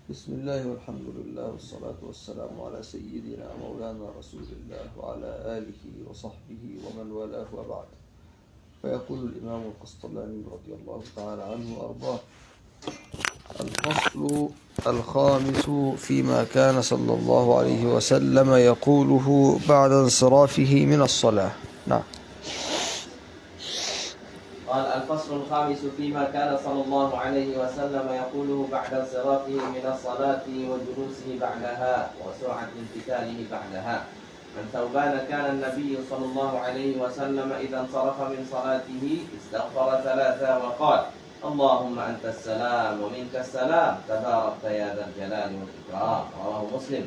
بسم الله والحمد لله والصلاة والسلام على سيدنا مولانا رسول الله وعلى آله وصحبه ومن والاه وبعد. فيقول الإمام القسطلاني رضي الله تعالى عنه وأرضاه: الفصل الخامس فيما كان صلى الله عليه وسلم يقوله بعد انصرافه من الصلاة. نعم. قال: الفصل الخامس فيما كان صلى الله عليه وسلم يقوله بعد انصرافه من الصلاة وجلوسه بعدها وسرعة انتقاله بعدها. عن ثوبان: كان النبي صلى الله عليه وسلم إذا انصرف من صلاته استغفر ثلاثا وقال: اللهم أنت السلام ومنك السلام تباركت يا ذا الجلال والإكرام. رواه مسلم.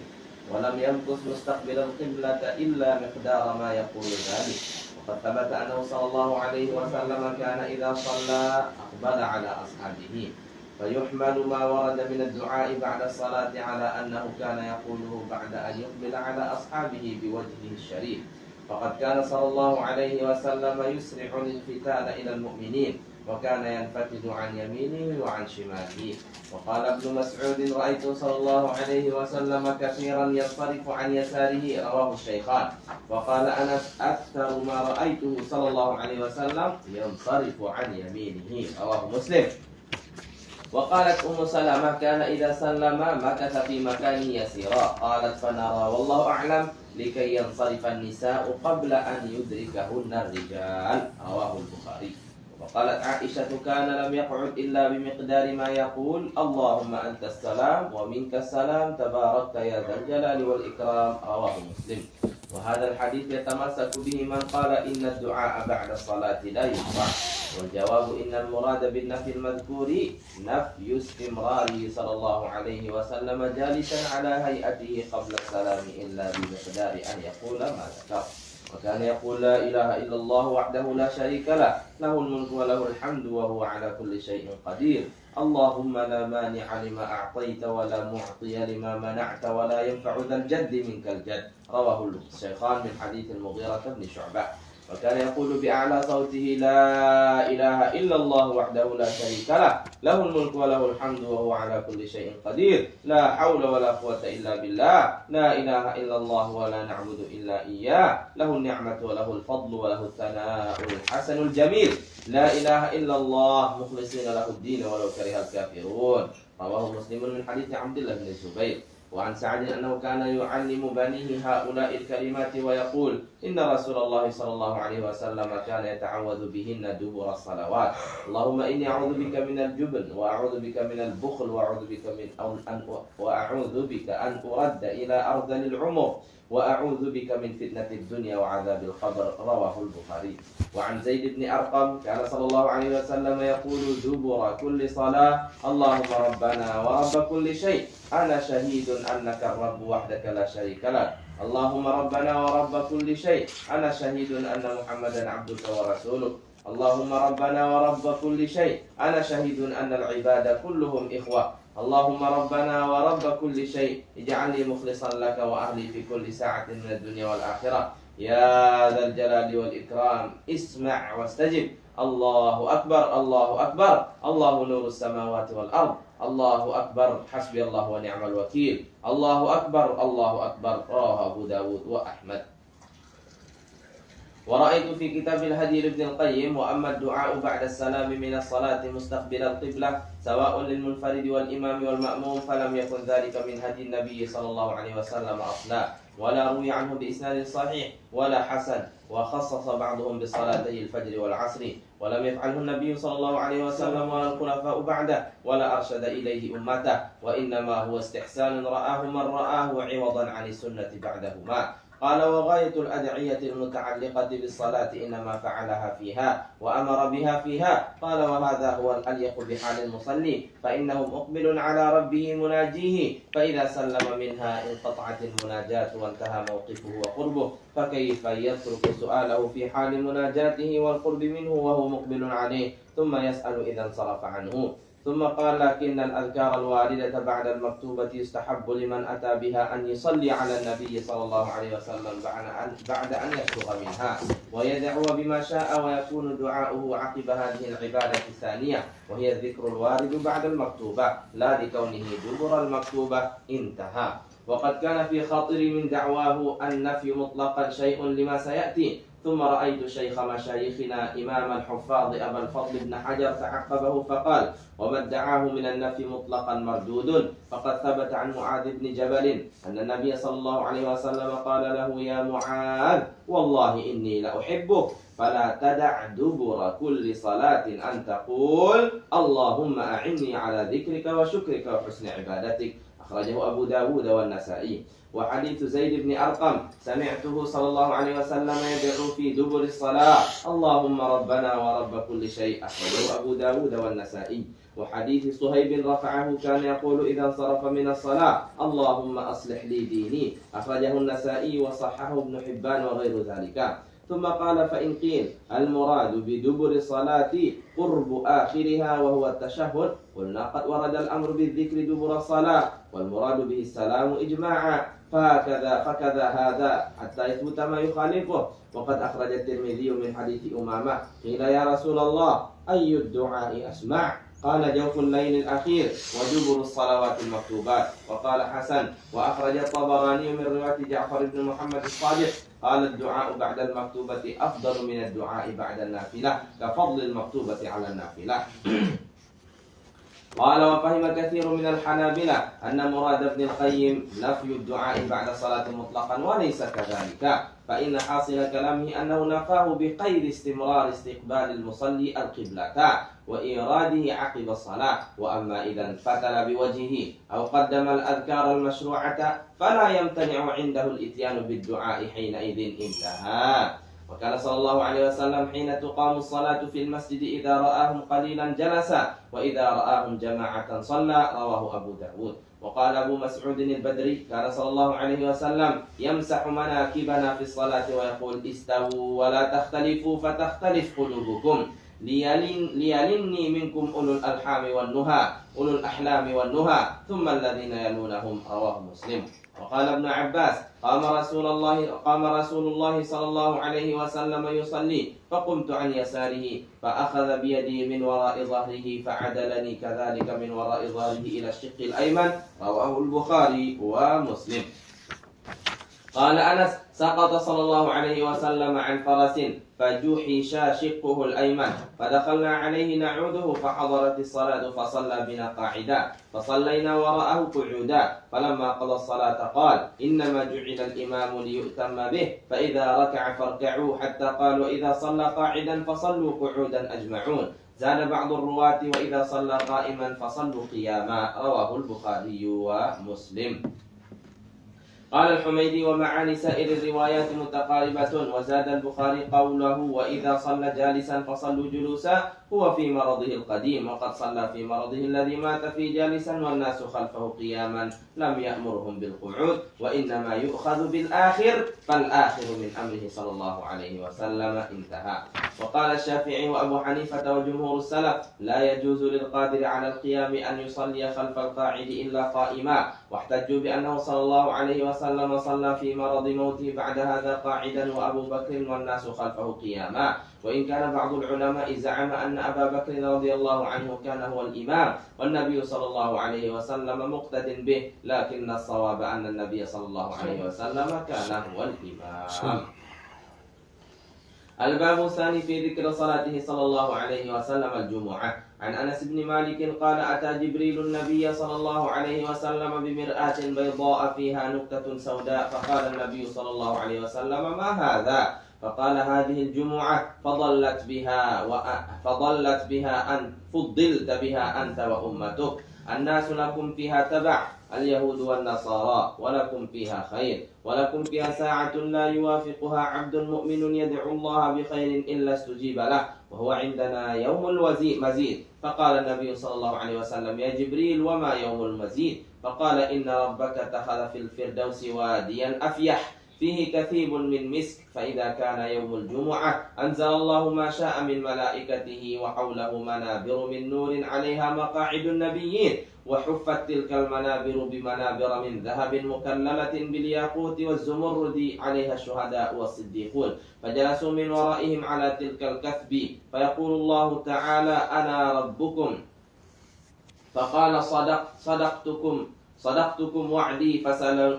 ولم يمكث مستقبل القبلة إلا مقدار ما يقول ذلك. وقد ثبت أنه صلى الله عليه وسلم كان إذا صلى أقبل على أصحابه، فيحمل ما ورد من الدعاء بعد الصلاة على أنه كان يقوله بعد أن يقبل على أصحابه بوجهه الشريف. فقد كان صلى الله عليه وسلم يسرع الانفتال إلى المؤمنين، وكان ينفتل عن يمينه وعن شماله. وقال ابن مسعود: رأيت صلى الله عليه وسلم كثيرا ينصرف عن يساره. رواه الشيخان. وقال أنس: أكثر ما رأيته صلى الله عليه وسلم ينصرف عن يمينه. رواه مسلم. وقالت أم سلمة: كان إذا سلم مكث في مكانه يسيرا. قالت: فنرى والله أعلم لكي ينصرف النساء قبل أن يدركهن الرجال. رواه البخاري. وقالت عائشة: كان لم يقعد إلا بمقدار ما يقول: اللهم أنت السلام ومنك السلام تباركت يا ذا الجلال والإكرام. رواه مسلم. وهذا الحديث يتمسك به من قال إن الدعاء بعد الصلاة لا يشرع. والجواب إن المراد بالنفي المذكور نفي استمراره صلى الله عليه وسلم جالسا على هيئته قبل السلام إلا بمقدار أن يقول ما ذكر. وكان يقول: لا إله إلا الله وحده لا شريك له، له الملك وله الحمد وهو على كل شيء قدير. اللهم لا مانع لما أعطيت ولا معطي لما منعت ولا ينفع ذا الجد منك الجد. رواه الشيخان من حديث المغيرة بن شعبة. وكان يقول بأعلى صوته: لا إله إلا الله وحده لا شريك له، له الملك وله الحمد وهو على كل شيء قدير. لا حول ولا قوة إلا بالله. لا إله إلا الله ولا نعبد إلا إياه. له النعمة وله الفضل وله الثناء الحسن الجميل. لا إله إلا الله مخلصين له الدين ولو كره الكافرون. رواه مسلم من حديث عبد الله بن الزبير. وعن سعد أنه كان يعلم بنيه هؤلاء الكلمات ويقول: إن رسول الله صلى الله عليه وسلم كان يتعوذ بهن دبر الصلوات. اللهم إني أعوذ بك من الجبن وأعوذ بك من البخل وأعوذ بك أن أرد إلى أرذل العمر وأعوذ بك من فتنة الدنيا وعذاب القبر. رواه البخاري. وعن زيد بن أرقم كان صلى الله عليه وسلم يقول دبر كل صلاة: اللهم ربنا ورب كل شيء أنا شهيد أنك الرب وحدك لا شريك لك. اللهم ربنا ورب كل شيء أنا شهيد أن محمدا عبدك ورسولك. اللهم ربنا ورب كل شيء أنا شهيد أن العباد كلهم إخوة. اللهم ربنا ورب كل شيء اجعلني مخلصا لك وأهلي في كل ساعة من الدنيا والآخرة. يا ذا الجلال والإكرام اسمع واستجب. الله أكبر الله أكبر. الله نور السماوات والأرض. الله أكبر. حسبي الله ونعم الوكيل. الله أكبر الله أكبر. رواه أبو داود وأحمد. ورأيت في كتاب الهدي لابن القيم: وأما الدعاء بعد السلام من الصلاة مستقبل القبلة سواء للمنفرد والإمام والمأموم فلم يكن ذلك من هدي النبي صلى الله عليه وسلم أصلا، ولا روي عنه بإسناد صحيح ولا حسن. وخصص بعضهم بصلاتي الفجر والعصر، ولم يفعله النبي صلى الله عليه وسلم ولا الخلفاء بعده، ولا أرشد إليه أمته، وإنما هو استحسان رآه من رآه عوضا عن السنة بعدهما. قال: وغاية الأدعية المتعلقة بالصلاة إنما فعلها فيها وأمر بها فيها. قال: وهذا هو الأليق بحال المصلي، فإنه مقبل على ربه مناجيه، فإذا سلم منها انقطعت المناجاة وانتهى موقفه وقربه، فكيف يترك سؤاله في حال مناجاته والقرب منه وهو مقبل عليه ثم يسأل إذا انصرف عنه؟ ثم قال لكن الأذكار الواردة بعد المكتوبة يستحب لمن أتى بها أن يصلي على النبي صلى الله عليه وسلم بعد أن يفرغ منها ويدعو بما شاء ويكون دعاؤه عقب هذه العبادة الثانية وهي الذكر الوارد بعد المكتوبة لا لكونه دبر المكتوبة. انتهى. وقد كان في خاطري من دعواه النفي مطلقا شيء لما سيأتي. ثم رأيت شيخ مشايخنا إمام الحفاظ أبا الفضل بن حجر تعقبه فقال: وما ادعاه من النفي مطلقا مردود، فقد ثبت عن معاذ بن جبل أن النبي صلى الله عليه وسلم قال له: يا معاذ والله إني لأحبك فلا تدع دبر كل صلاة أن تقول اللهم أعني على ذكرك وشكرك وحسن عبادتك. أخرجه أبو داود والنسائي. وحديث زيد بن أرقم سمعته صلى الله عليه وسلم يدعو في دبر الصلاة اللهم ربنا ورب كل شيء. أخرجه أبو داود والنسائي. وحديث صهيب رفعه كان يقول إذا انصرف من الصلاة اللهم أصلح لي ديني. أخرجه النسائي وصححه ابن حبان وغير ذلك. ثم قال: فإن قيل المراد بدبر الصلاة قرب آخرها وهو التشهد قلنا قد ورد الأمر بالذكر دبر الصلاة والمراد به السلام إجماعا فكذا هذا حتى يثبت ما يخالفه. وقد أخرج الترمذي من حديث أمامة قيل: يا رسول الله أي الدعاء أسمع؟ قال: جوف الليل الأخير ودبر الصلوات المكتوبات. وقال حسن. وأخرج الطبراني من رواية جعفر بن محمد الصادق قال: الدعاء بعد المكتوبة أفضل من الدعاء بعد النافلة كفضل المكتوبة على النافلة. قال: وفهم كثير من الحنابلة أن مراد ابن القيم نفي الدعاء بعد الصلاة مطلقا وليس كذلك، فإن حاصل كلامه أنه نفاه بقيد استمرار استقبال المصلي القبلة وإيراده عقب الصلاة. وأما إذا انفتل بوجهه أو قدم الأذكار المشروعة فلا يمتنع عنده الإتيان بالدعاء حينئذ. انتهى. وكان صلى الله عليه وسلم حين تقام الصلاة في المسجد إذا رآهم قليلا جلس وإذا رآهم جماعة صلى. رواه أبو داود. وقال أبو مسعود البدري كان صلى الله عليه وسلم يمسح مناكبنا في الصلاة ويقول: استووا ولا تختلفوا فتختلف قلوبكم ليلني منكم أولو الأحلام والنهى ثم الذين يلونهم. رواه مسلم. وقال ابن عباس قام رسول الله صلى الله عليه وسلم يصلي فقمت عن يساره فأخذ بيدي من وراء ظهره فعدلني كذلك من وراء ظهره إلى الشق الأيمن. رواه البخاري ومسلم. قال أنس: سقط صلى الله عليه وسلم عن فرس فجحش شقه الأيمن فدخلنا عليه نعوده فحضرت الصلاة فصلى بنا قاعدا فصلينا وراءه قعودا فلما قضى الصلاة قال: إنما جعل الإمام ليؤتم به فإذا ركع فاركعوا حتى قال: وإذا صلى قاعدا فصلوا قعودا أجمعون. زاد بعض الرواة: وإذا صلى قائما فصلوا قياما. رواه البخاري ومسلم. قال الحميدي: ومعاني سائر الروايات متقاربة. وزاد البخاري قوله: وإذا صلى جالسا فصلوا جلوسا هو في مرضه القديم، وقد صلى في مرضه الذي مات فيه جالسا والناس خلفه قياما لم يأمرهم بالقعود وإنما يؤخذ بالآخر فالآخر من أمره صلى الله عليه وسلم. انتهى. وقال الشافعي وأبو حنيفة وجمهور السلف: لا يجوز للقادر على القيام أن يصلي خلف القاعد إلا قائما، واحتجوا بأنه صلى الله عليه وسلم صلى في مرض موته بعد هذا قاعدا وأبو بكر والناس خلفه قياما. وإن كان بعض العلماء زعم أن أبا بكر رضي الله عنه كان هو الإمام والنبي صلى الله عليه وسلم مقتد به، لكن الصواب أن النبي صلى الله عليه وسلم كان هو الإمام. الباب الثاني في ذكر صلاته صلى الله عليه وسلم الجمعة. عن أنس بن مالك قال: أتى جبريل النبي صلى الله عليه وسلم بمرآة بيضاء فيها نكتة سوداء فقال النبي صلى الله عليه وسلم: ما هذا؟ فقال: هذه الجمعة فضلت بها أنت وأمتك، الناس لكم فيها تبع، اليهود والنصارى، ولكم فيها خير، ولكم فيها ساعة لا يوافقها عبد مؤمن يدعو الله بخير إلا استجيب له، وهو عندنا يوم المزيد. فقال النبي صلى الله عليه وسلم: يا جبريل وما يوم المزيد؟ فقال: إن ربك اتخذ في الفردوس واديا أفيح فيه كثيب من مسك، فإذا كان يوم الجمعة أنزل الله ما شاء من ملائكته وحوله منابر من نور عليها مقاعد النبيين، وحفت تلك المنابر بمنابر من ذهب مكللة بالياقوت والزمرد عليها الشهداء والصديقون، فجلسوا من ورائهم على تلك الكثب، فيقول الله تعالى أنا ربكم، فقال صدقتكم وعدي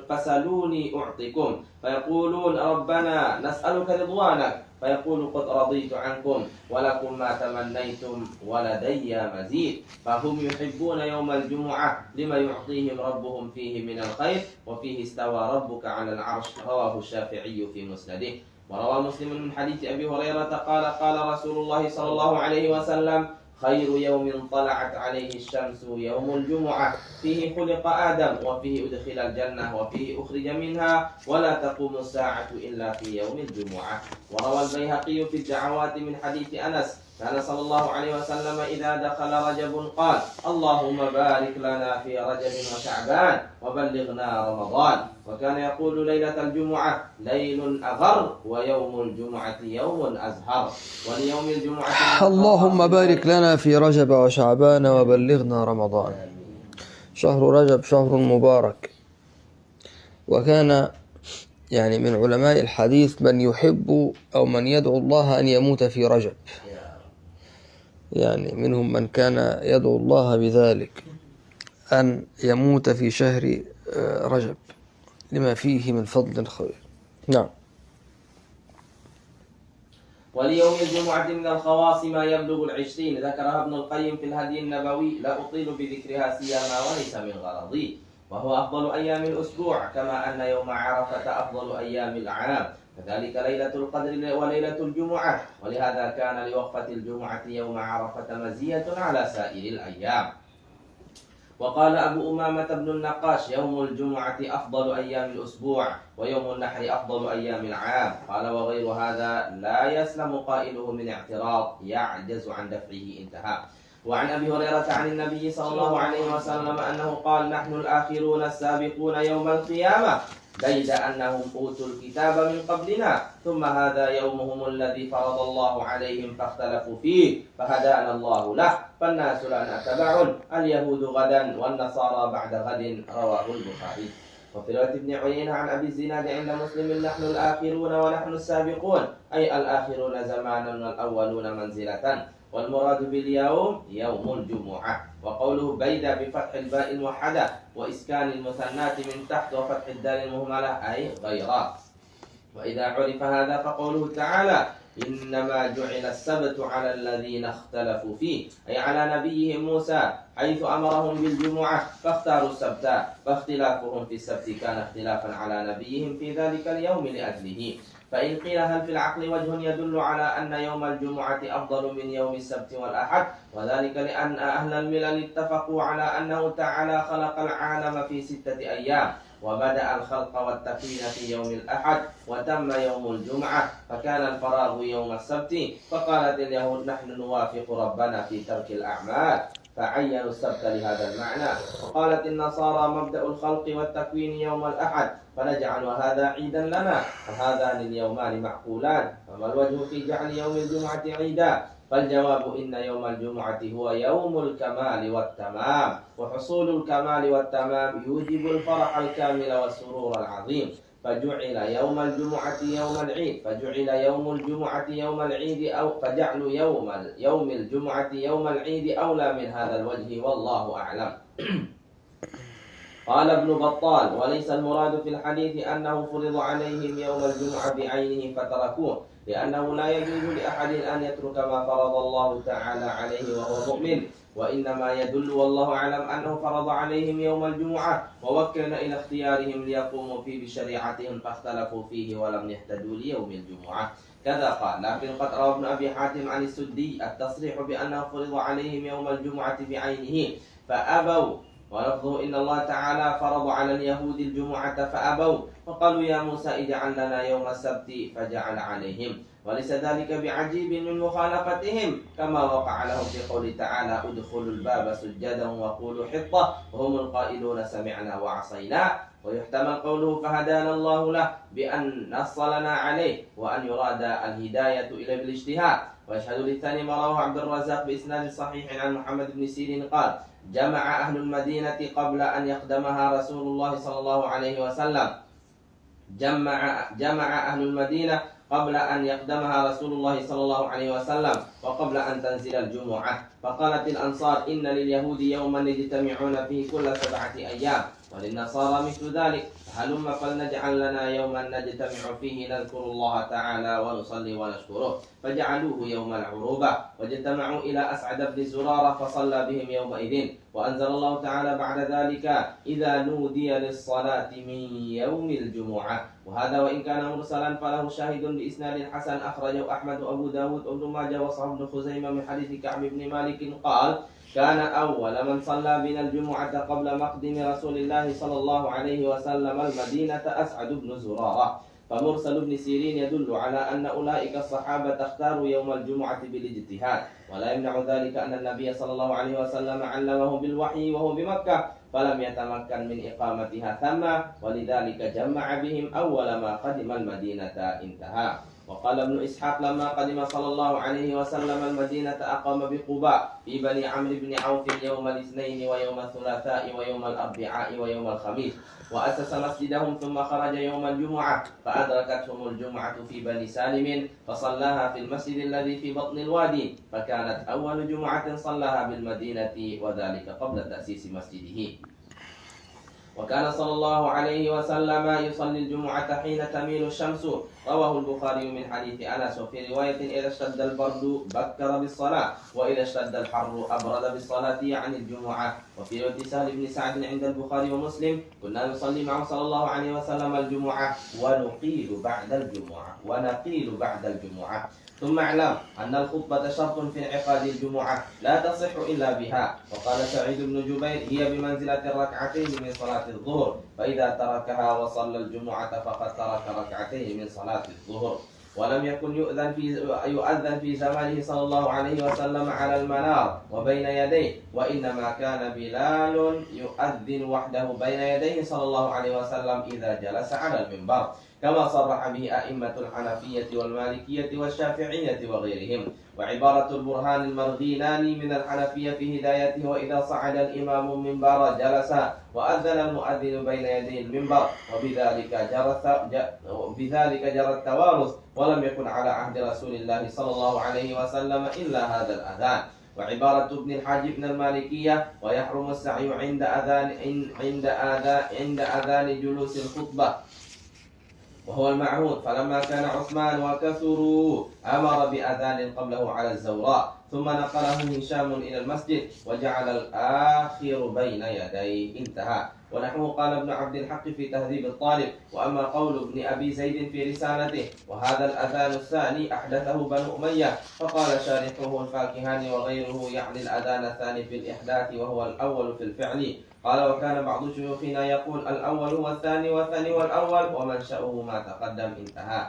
فسلوني أعطكم، فيقولون ربنا نسألك رضوانك، فيقول قد رضيت عنكم ولكم ما تمنيتم ولدي مزيد، فهم يحبون يوم الجمعة لما يعطيهم ربهم فيه من الخير، وفيه استوى ربك على العرش، رواه الشافعي في مسنده. وروى مسلم من حديث أبي هريرة قال قال رسول الله صلى الله عليه وسلم خير يوم طلعت عليه الشمس يوم الجمعة، فيه خلق آدم وفيه أدخل الجنة وفيه أخرج منها، ولا تقوم الساعة إلا في يوم الجمعة. وروى البيهقي في الدعوات من حديث أنس كان صلى الله عليه وسلم إذا دخل رجب قال اللهم بارك لنا في رجب وشعبان وبلغنا رمضان، وكان يقول ليلة الجمعة ليل أغر ويوم الجمعة يوم أزهر، وليوم الجمعة اللهم بارك لنا في رجب وشعبان وبلغنا رمضان. شهر رجب شهر مبارك، وكان يعني من علماء الحديث من يحب أو من يدعو الله أن يموت في رجب، يعني منهم من كان يدعو الله بذلك أن يموت في شهر رجب لما فيه من فضل الخير. نعم. وليوم الجمعة من الخواص ما يبلغ 20، ذكرها ابن القيم في الهدي النبوي، لا أطيل بذكرها سيما وليس من غرضي، وهو أفضل أيام الأسبوع، كما أن يوم عرفة أفضل أيام العام، كذلك ليلة القدر وليلة الجمعة، ولهذا كان لوقفة الجمعة يوم عرفة مزية على سائر الأيام. وقال أبو أمامة بن النقاش يوم الجمعة أفضل أيام الأسبوع، ويوم النحر أفضل أيام العام. قال وغير هذا لا يسلم قائله من اعتراض يعجز عن دفعه. انتهى. وعن أبي هريرة عن النبي صلى الله عليه وسلم أنه قال نحن الآخرون السابقون يوم القيامة، بيد أنهم أوتوا الكتاب من قبلنا، ثم هذا يومهم الذي فرض الله عليهم فاختلفوا فيه، فهدانا الله له، فالناس لنا تبع، اليهود غدا والنصارى بعد غد، رواه البخاري. وفي رواية ابن عيينة عن أبي الزناد عند مسلم نحن الآخرون ونحن السابقون، أي الآخرون زمانا والأولون منزلة، والمراد باليوم يوم الجمعة. وقوله بيد بفتح الباء الموحدة وإسكان المثنات من تحت وفتح الدال المهملة أي غيرا. وإذا عرف هذا فقوله تعالى إنما جعل السبت على الذين اختلفوا فيه، أي على نبيهم موسى، حيث أمرهم بالجمعة فاختاروا السبت، فاختلافهم في السبت كان اختلافا على نبيهم في ذلك اليوم لأجله. فإن قيل هل في العقل وجه يدل على أن يوم الجمعة أفضل من يوم السبت والأحد؟ وذلك لأن أهل الملل اتفقوا على أنه تعالى خلق العالم في 6 أيام، وبدأ الخلق والتكوين في يوم الأحد، وتم يوم الجمعة، فكان الفراغ يوم السبت، فقالت اليهود نحن نوافق ربنا في ترك الأعمال، فعينوا السبت لهذا المعنى. وقالت النصارى مبدأ الخلق والتكوين يوم الأحد، فنجعل هذا عيدا لنا، فهذان اليومان معقولان، فما الوجه في جعل يوم الجمعة عيدا؟ فالجواب إن يوم الجمعة هو يوم الكمال والتمام، وحصول الكمال والتمام يوجب الفرح الكامل والسرور العظيم، فجعل يوم الجمعة يوم العيد، أو فجعل يوم الجمعة يوم العيد أولى من هذا الوجه، والله أعلم. قال ابن بطال وليس المراد في الحديث أنه فرض عليهم يوم الجمعة بعينه فتركوه، لأنه لا يجوز لأحد أن يترك ما فرض الله تعالى عليه وهو مؤمن، وإنما يدل والله أعلم أنه فرض عليهم يوم الجمعة ووكل إلى اختيارهم ليقوموا فيه بشريعتهم، فاختلفوا فيه ولم يهتدوا ليوم الجمعة. كذا قال. لكن قد روى ابن أبي حاتم عن السدي التصريح بأنه فرض عليهم يوم الجمعة بعينه فأبوا، ولفظه إن الله تعالى فرض على اليهود الجمعة فأبوا، فقالوا يا موسى اجعل لنا يوم السبت، فجعل عليهم، وليس ذلك بعجيب من مخالفتهم، كما وقع لهم في قوله تعالى ادخلوا الباب سجدا وقولوا حطة، وهم القائلون سمعنا وعصينا، ويحتمل قوله فهدانا الله له بأن نص لنا عليه وأن يراد الهداية إلى بالاجتهاد. ويشهد للثاني ما رواه عبد الرزاق بإسناد صحيح عن محمد بن سيرين قال: جمع أهل المدينة قبل أن يقدمها رسول الله صلى الله عليه وسلم جمع أهل المدينة قبل أن يقدمها رسول الله صلى الله عليه وسلم وقبل أن تنزل الجمعة، فقالت الأنصار: إن لليهود يوما يجتمعون فيه كل 7 أيام، وللنصارى مثل ذلك، هلم فلنجعل لنا يوما نجتمع فيه نذكر الله تعالى ونصلي ونشكره. فجعلوه يوم العروبة، واجتمعوا إلى أسعد بن زرارة فصلى بهم يومئذ. وأنزل الله تعالى بعد ذلك: إذا نودي للصلاة من يوم الجمعة. وهذا وإن كان مرسلا فله شاهد بإسناد حسن أخرجه أحمد وأبو داود وابن ماجه وصححه ابن خزيمة من حديث كعب بن مالك قال: كان أول من صلى بنا الجمعة قبل مقدم رسول الله صلى الله عليه وسلم المدينة أسعد بن زرارة. فمرسل ابن سيرين يدل على أن أولئك الصحابة اختاروا يوم الجمعة بالاجتهاد، ولا يمنع ذلك أن النبي صلى الله عليه وسلم علمهم بالوحي وهو بمكة، فلم يتمكن من إقامتها ثم، ولذلك جمع بهم أول ما قدم المدينة. انتهى. وقال ابن إسحاق: لما قدم صلى الله عليه وسلم المدينة أقام بقباء في بني عمرو بن عوف يوم الاثنين ويوم الثلاثاء ويوم الأربعاء ويوم الخميس، وأسس مسجدهم، ثم خرج يوم الجمعة فأدركتهم الجمعة في بني سالم فصلاها في المسجد الذي في بطن الوادي، فكانت أول جمعة صلاها بالمدينة، وذلك قبل تأسيس مسجده. وكان صلى الله عليه وسلم يصلي الجمعة حين تميل الشمس، رواه البخاري من حديث أنس. وفي رواية: إذا اشتد البرد بكر بالصلاة، وإذا اشتد الحر أبرد بالصلاة يعني الجمعة. وفي رواية سهل بن سعد عند البخاري ومسلم: كنا نصلي معه صلى الله عليه وسلم الجمعة ونقيل بعد الجمعة. ثم اعلم أن الخطبة شرط في انعقاد الجمعة لا تصح إلا بها. وقال سعيد بن جبير: هي بمنزلة الركعتين من صلاة الظهر، فإذا تركها وصلى الجمعة فقد ترك ركعتين من صلاة الظهر. ولم يكن يؤذن في زمانه صلى الله عليه وسلم على المنار وبين يديه، وإنما كان بلال يؤذن وحده بين يديه صلى الله عليه وسلم إذا جلس على المنبر، كما صرح به أئمة الحنفية والمالكية والشافعية وغيرهم. وعبارة البرهان المرغيناني من الحنفية في هدايته: وإذا صعد الإمام المنبر جلس وأذن المؤذن بين يدي المنبر، وبذلك جرى التوارث، ولم يكن على عهد رسول الله صلى الله عليه وسلم إلا هذا الأذان. وعبارة ابن الحاجب من المالكية: ويحرم السعي عند أذان جلوس الخطبة، وهو المعهود. فلما كان عثمان وكثروا أمر بأذان قبله على الزوراء، ثم نقله هشام إلى المسجد وجعل الآخر بين يديه. انتهى. ونحوه قال ابن عبد الحق في تهذيب الطالب. وأما قول ابن أبي زيد في رسالته: وهذا الأذان الثاني أحدثه بنو أمية، فقال شارحه الفاكهاني وغيره يعني الأذان الثاني في الإحداث وهو الأول في الفعل. قال: وكان بعض شيوخنا يقول الأول هو الثاني والثاني والأول، ومنشأه ما تقدم. انتهى.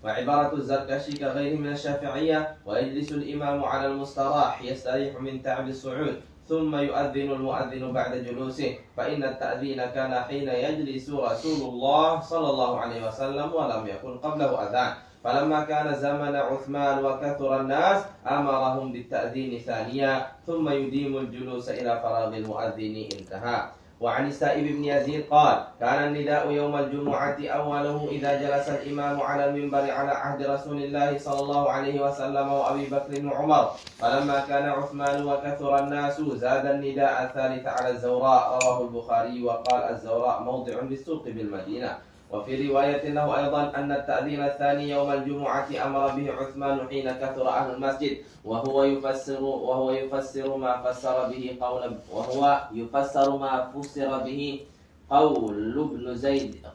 وعبارة الزركشي كغيره من الشافعية: ويجلس الإمام على المستراح يستريح من تعب الصعود، ثم يؤذن المؤذن بعد جلوسه، فإن التأذين كان حين يجلس رسول الله صلى الله عليه وسلم ولم يكن قبله أذان، فلما كان زمن عثمان وكثر الناس أمرهم بالتأذين ثانيا، ثم يديم الجلوس إلى فراغ المؤذن. انتهى. وعن السائب بن يزيد قال: كان النداء يوم الجمعة أوله إذا جلس الإمام على المنبر على عهد رسول الله صلى الله عليه وسلم وأبي بكر وعمر، فلما كان عثمان وكثر الناس زاد النداء الثالث على الزوراء، رواه البخاري. وقال: الزوراء موضع بالسوق بالمدينة. وفي رواية له أيضا أن التأذين الثاني يوم الجمعة أمر به عثمان حين كثر أهل المسجد، وهو يفسر ما فسر به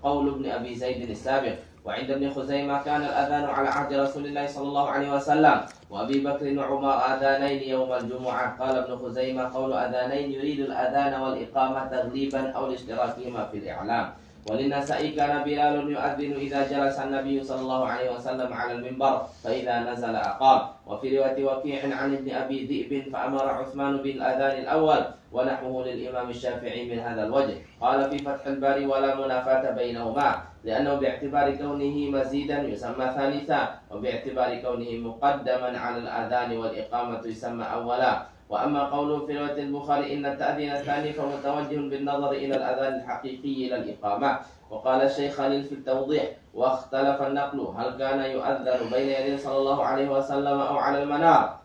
قول ابن أبي زيد السابق. وعند ابن خزيمة كان الأذان على عهد رسول الله صلى الله عليه وسلم وأبي بكر وعمر آذانين يوم الجمعة. قال ابن خزيمة: قول آذانين يريد الأذان والإقامة تغليبا أو لاشتراكهما في الإعلام. وللنسائي كان بلال يؤذن إذا جلس النبي صلى الله عليه وسلم على المنبر فإذا نزل أقام. وفي رواية وكيع عن ابن أبي ذئب فأمر عثمان بالأذان الأول، ونحوه للإمام الشافعي من هذا الوجه. قال في فتح الباري: ولا منافاة بينهما، لأنه باعتبار كونه مزيدا يسمى ثالثا، وباعتبار كونه مقدما على الأذان والإقامة يسمى أولا. وأما قوله في رواية البخاري إن التأذين الثاني فمتوجه بالنظر إلى الأذان الحقيقي إلى الإقامة. وقال الشيخ خليل في التوضيح: واختلف النقل هل كان يؤذن بين يديه صلى الله عليه وسلم أو على المنار.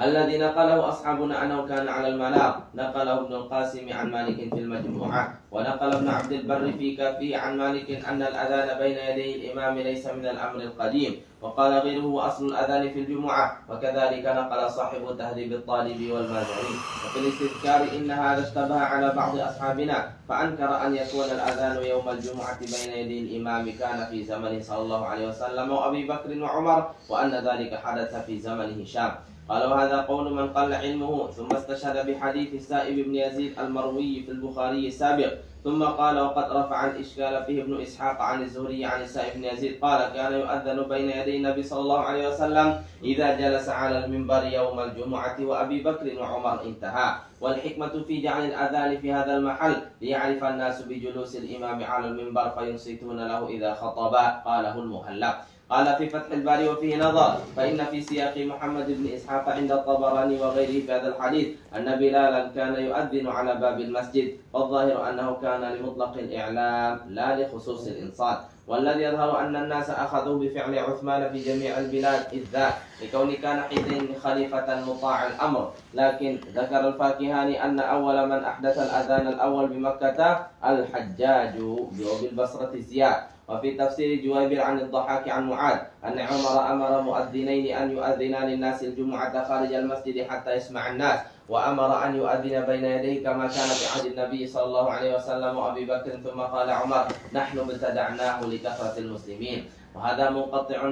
الذي نقله أصحابنا أنه كان على المنار، نقله ابن القاسم عن مالك في المجموعة، ونقل ابن عبد البر في كافيه عن مالك أن الأذان بين يدي الإمام ليس من الأمر القديم، وقال غيره أصل الأذان في الجمعة، وكذلك نقل صاحب تهذيب الطالب والمازري. وفي الاستذكار إن هذا اشتبه على بعض أصحابنا فأنكر أن يكون الأذان يوم الجمعة بين يدي الإمام كان في زمنه صلى الله عليه وسلم وأبي بكر وعمر، وأن ذلك حدث في زمن هشام. قالوا هذا قول من قل علمه، ثم استشهد بحديث السائب بن يزيد المروي في البخاري السابق، ثم قال: وقد رفع الإشكال فيه ابن إسحاق عن الزهري عن السائب بن يزيد قال: كان يؤذن بين يدي النبي صلى الله عليه وسلم إذا جلس على المنبر يوم الجمعة وأبي بكر وعمر. انتهى. والحكمة في جعل الأذان في هذا المحل ليعرف الناس بجلوس الإمام على المنبر فينصتون له إذا خطب. قاله المهلب. قال في فتح الباري: وفيه نظر، فإن في سياق محمد بن إسحاق عند الطبراني وغيره في هذا الحديث أن بلالا كان يؤذن على باب المسجد، والظاهر أنه كان لمطلق الإعلام لا لخصوص الإنصات. والذي يظهر أن الناس أخذوا بفعل عثمان في جميع البلاد إذ ذاك لكون كان حينئذ خليفة مطاع الأمر. لكن ذكر الفاكهاني أن أول من أحدث الأذان الأول بمكة الحجاج، وبالبصرة زياد. وفي تفسير جوابر عن الضحاك عن معاذ أن عمر أمر مؤذنين أن يؤذنا للناس الجمعة خارج المسجد حتى يسمع الناس، وأمر أن يؤذن بين يديه كما كان في عهد النبي صلى الله عليه وسلم وأبي بكر. ثم قال عمر: نحن ابتدعناه لكثرة المسلمين. وهذا منقطع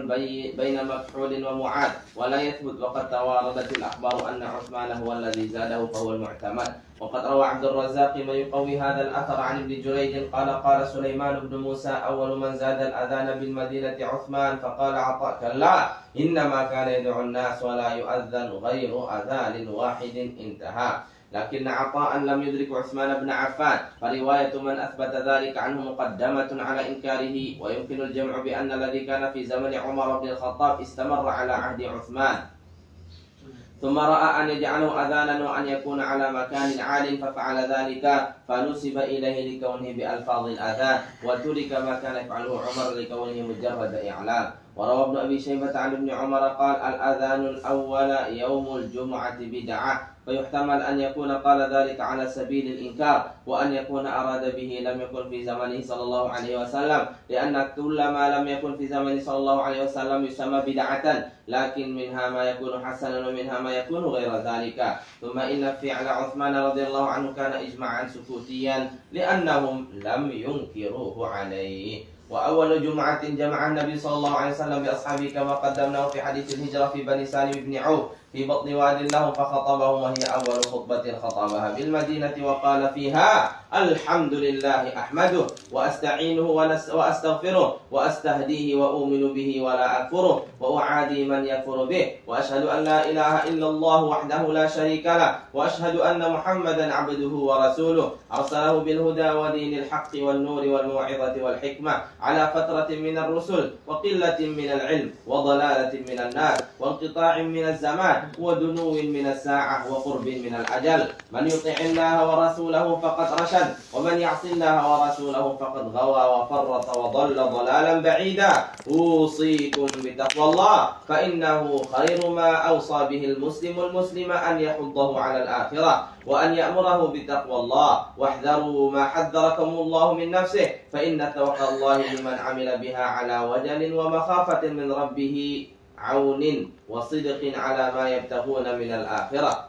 بين مكحول ومعاذ ولا يثبت، وقد تواردت الأخبار أن عثمان هو الذي زاده فهو المعتمد. وقد روى عبد الرزاق ما يقوي هذا الأثر عن ابن جريج قال: قال سليمان بن موسى: أول من زاد الأذان بالمدينة عثمان. فقال عطاء: كلا، إنما كان يدعو الناس ولا يؤذن غير أذان واحد. انتهى. لكن عطاء لم يدرك عثمان بن عفان، فرواية من أثبت ذلك عنه مقدمة على إنكاره. ويمكن الجمع بأن الذي كان في زمن عمر بن الخطاب استمر على عهد عثمان، ثم رأى أن يجعله أذانا وأن يكون على مكان عال ففعل ذلك، فنسب إليه لكونه بألفاظ الأذان، وترك ما كان يفعله عمر لكونه مجرد إعلام. وروى ابن أبي شيبة عن ابن عمر قال: الأذان الأول يوم الجمعة بدعة. فيحتمل أن يكون قال ذلك على سبيل الإنكار، وأن يكون أراد به لم يكن في زمنه صلى الله عليه وسلم، لأن كل ما لم يكن في زمنه صلى الله عليه وسلم يسمى بدعة، لكن منها ما يكون حسنا ومنها ما يكون غير ذلك. ثم إن فعل عثمان رضي الله عنه كان إجماعا سكوتيا لأنهم لم ينكروه عليه. وأول جمعة جمع النبي صلى الله عليه وسلم بأصحابه كما قدمناه في حديث الهجرة في بني سالم بن عوف في بطن واد لهم، فخطبهم وهي أول خطبة خطبها بالمدينة، وقال فيها: الحمد لله أحمده وأستعينه وأستغفره وأستهديه وأؤمن به ولا أكفره وأعادي من يكفر به، وأشهد أن لا إله إلا الله وحده لا شريك له، وأشهد أن محمدا عبده ورسوله أرسله بالهدى ودين الحق والنور والموعظة والحكمة على فترة من الرسل وقلة من العلم وضلالة من الناس وانقطاع من الزمان ودنو من الساعة وقرب من الأجل. من يطع الله ورسوله فقد رشد، ومن يعص الله ورسوله فقد غوى وفرط وضل ضلالا بعيدا. أوصيكم بتقوى الله، فإنه خير ما أوصى به المسلم أن يحضه على الآخرة، وأن يأمره بتقوى الله. واحذروا ما حذركم الله من نفسه، فإن توقى الله لمن عمل بها على وجل ومخافة من ربه عون وصدق على ما يبتغون من الآخرة.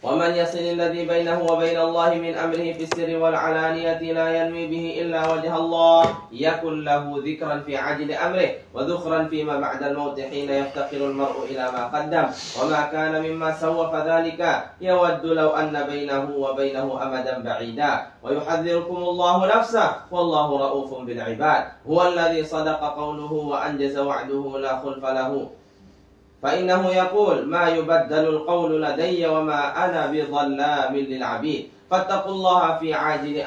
ومن يصل الذي بينه وبين الله من أمره في السر والعلانية لا ينوي به إلا وجه الله يكن له ذكرا في عاجل أمره وذخرا فيما بعد الموت حين يفتقر المرء إلى ما قدم وما كان مما سوى فذلك يود لو أن بينه وبينه أمدا بعيدا ويحذركم الله نفسه والله رؤوف بالعباد هو الذي صدق قوله وأنجز وعده لا خلف له فإنه يقول ما يبدل القول لدي وما أنا بظلام للعبيد فاتقوا الله في عاجل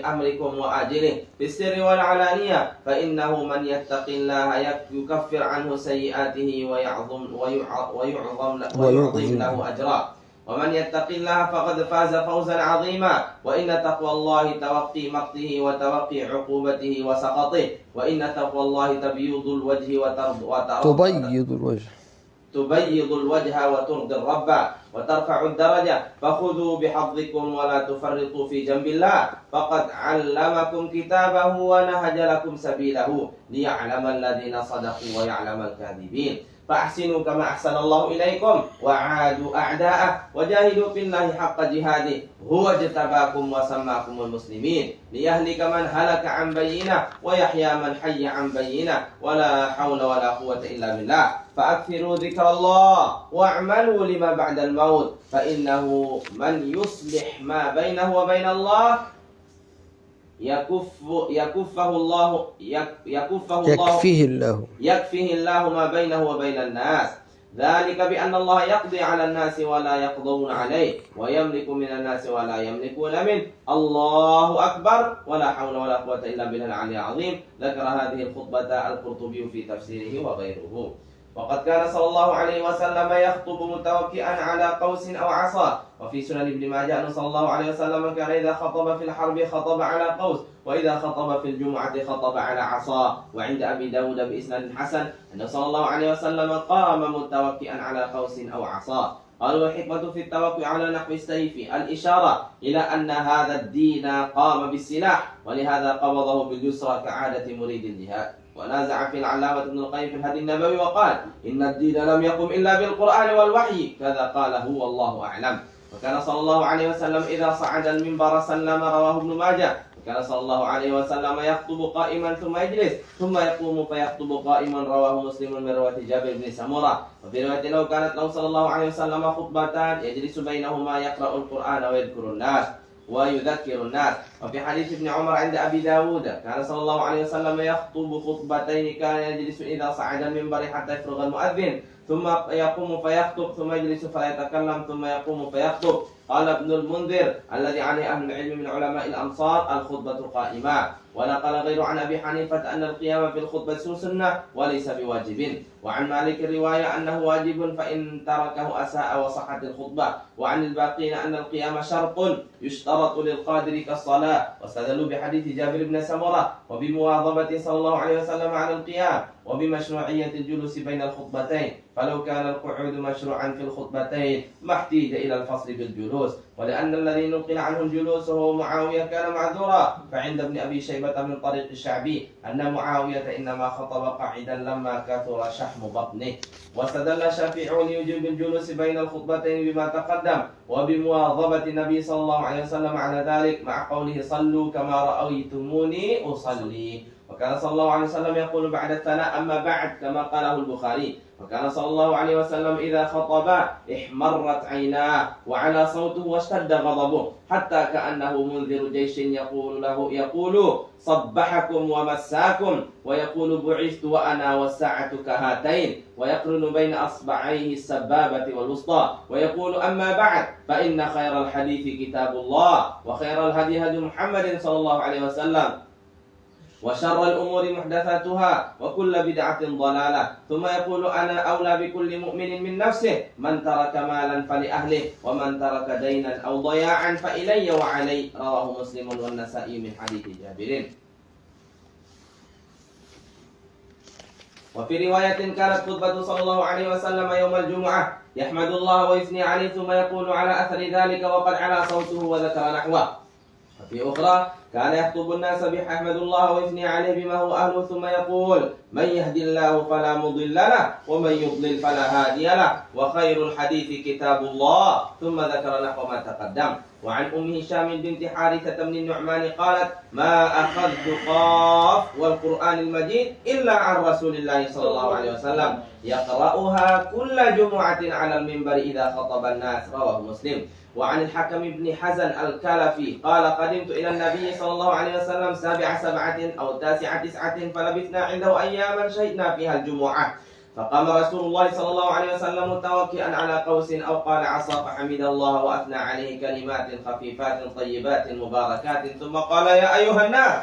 أمركم وآجله في السر والعلانية فإنه من يتق الله يكفر عنه سيئاته ويعظم له أجرا ومن يتق الله فقد فاز فوزا عظيما وإن تقوى الله توقي مقته وتوقي عقوبته وسقطه وإن تقوى الله تبيض الوجه تبيض الوجه وترضي الرب وترفع الدرجة فخذوا بحظكم ولا تفرطوا في جنب الله فقد علمكم كتابه ونهج لكم سبيله ليعلم الذين صدقوا ويعلم الكاذبين فأحسنوا كما أحسن الله إليكم وعادوا أعداءه وجاهدوا في الله حق جهاده هو اجتباكم وسماكم المسلمين ليهلك من هلك عن بينه ويحيى من حي عن بينه ولا حول ولا قوة إلا بالله فأكثروا ذكر الله واعملوا لما بعد الموت فإنه من يصلح ما بينه وبين الله يكفيه الله ما بينه وبين الناس ذلك بأن الله يقضي على الناس ولا يقضون عليه ويملك من الناس ولا يملكون منه الله أكبر ولا حول ولا قوة إلا بالله العلي العظيم ذكر هذه الخطبة القرطبي في تفسيره وغيره وقد كان صلى الله عليه وسلم يخطب متوكئا على قوس أو عصا وفي سنن ابن ماجه أن صلى الله عليه وسلم كان إذا خطب في الحرب خطب على قوس وإذا خطب في الجمعة خطب على عصا وعند أبي داود بإسناد حسن أن صلى الله عليه وسلم قام متوكئا على قوس أو عصا قالوا الحكمة في التوكل على نحو السيف الإشارة إلى أن هذا الدين قام بالسلاح ولهذا قبضه باليسرى كعادة مريد الجهاد ونازع في العلامة ابن القيم في الهدي النبوي وقال إن الدين لم يقم إلا بالقرآن والوحي كذا قال هو الله أعلم وكان صلى الله عليه وسلم إذا صعد المنبر سلم رواه ابن ماجه وكان صلى الله عليه وسلم يخطب قائما ثم يجلس ثم يقوم فيخطب قائما رواه مسلم من رواية جابر بن سمرة وفي رواية له كانت له صلى الله عليه وسلم خطبتان يجلس بينهما يقرأ القرآن ويذكر الناس ويذكر الناس وفي حديث ابن عمر عند أبي داود كان صلى الله عليه وسلم يخطب خطبتين كان يجلس إذا صعد المنبر حتى يفرغ المؤذن ثم يقوم فيخطب ثم يجلس فيتكلم ثم يقوم فيخطب قال ابن المنذر الذي عليه أهل العلم من علماء الأمصار الخطبة قائمة ونقل غير عن أبي حنيفة أن القيام في الخطبة سنة وليس بواجب وعن مالك الرواية أنه واجب فإن تركه أساء وصحت الخطبة وعن الباقين أن القيام شرط يشترط للقادر كالصلاة واستدلوا بحديث جابر بن سمرة وبمواظبة صلى الله عليه وسلم على القيام وبمشروعية الجلوس بين الخطبتين فلو كان القعود مشروعا في الخطبتين ما احتيج إلى الفصل بالجلوس ولأن الذي نقل عنه الجلوس هو معاوية كان معذورا فعند ابن أبي شيبة من طريق الشعبي أن معاوية إنما خطب قاعدا لما كثر شحم بطنه واستدل الشافعي لوجوب الجلوس بين الخطبتين بما تقدم وبمواظبة النبي صلى الله عليه وسلم على ذلك مع قوله صلوا كما رأيتموني أصلي وكان صلى الله عليه وسلم يقول بعد الثناء أما بعد كما قاله البخاري وكان صلى الله عليه وسلم إذا خطب احمرت عيناه وعلى صوته واشتد غضبه حتى كأنه منذر جيش يقول صبحكم ومساكم ويقول بعثت وأنا والساعة كهاتين ويقرن بين أصبعيه السبابة والوسطى ويقول أما بعد فإن خير الحديث كتاب الله وخير الهدي هدي محمد صلى الله عليه وسلم وشر الأمور محدثاتها وكل بدعة ضلالة ثم يقول أنا أولى بكل مؤمن من نفسه من ترك مالا فلأهله ومن ترك دينا أو ضياعا فإلي وعلي رواه مسلم والنسائي من حديث جابر وفي رواية كانت خطبة صلى الله عليه وسلم يوم الجمعة يحمد الله ويثني عليه ثم يقول على أثر ذلك وقد علا صوته وذكر نحوه في أخرى كان يخطب الناس بحمد الله ويثني عليه بما هو أهله ثم يقول من يهدي الله فلا مضل له ومن يضلل فلا هادي له وخير الحديث كتاب الله ثم ذكر نحو ما تقدم. وعن أم هشام بنت حارثة بن النعمان قالت ما أخذت قاف والقرآن المجيد إلا عن رسول الله صلى الله عليه وسلم يقرأها كل جمعة على المنبر إذا خطب الناس. رواه مسلم. وعن الحكم بن حزن الكلفي قال قدمت إلى النبي صلى الله عليه وسلم 7 أو 9 فلبثنا عنده أياما شهدنا فيها الجمعة فقام رسول الله صلى الله عليه وسلم متوكئا على قوس أو قال عصا فحمد الله وأثنى عليه كلمات خفيفات طيبات مباركات ثم قال يا أيها الناس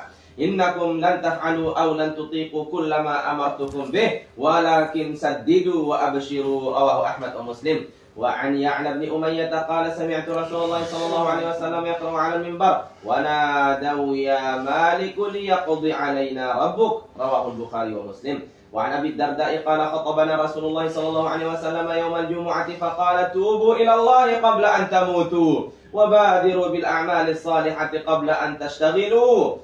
إنكم لن تفعلوا أو لن تطيقوا كل ما أمرتكم به ولكن سددوا وأبشروا. رواه أحمد ومسلم. وعن يعلى بن أمية قال سمعت رسول الله صلى الله عليه وسلم يقرأ على المنبر ونادوا يا مالك ليقضي علينا ربك. رواه البخاري ومسلم. وعن أبي الدرداء قال خطبنا رسول الله صلى الله عليه وسلم يوم الجمعة فقال توبوا إلى الله قبل أن تموتوا وبادروا بالأعمال الصالحة قبل أن تشتغلوا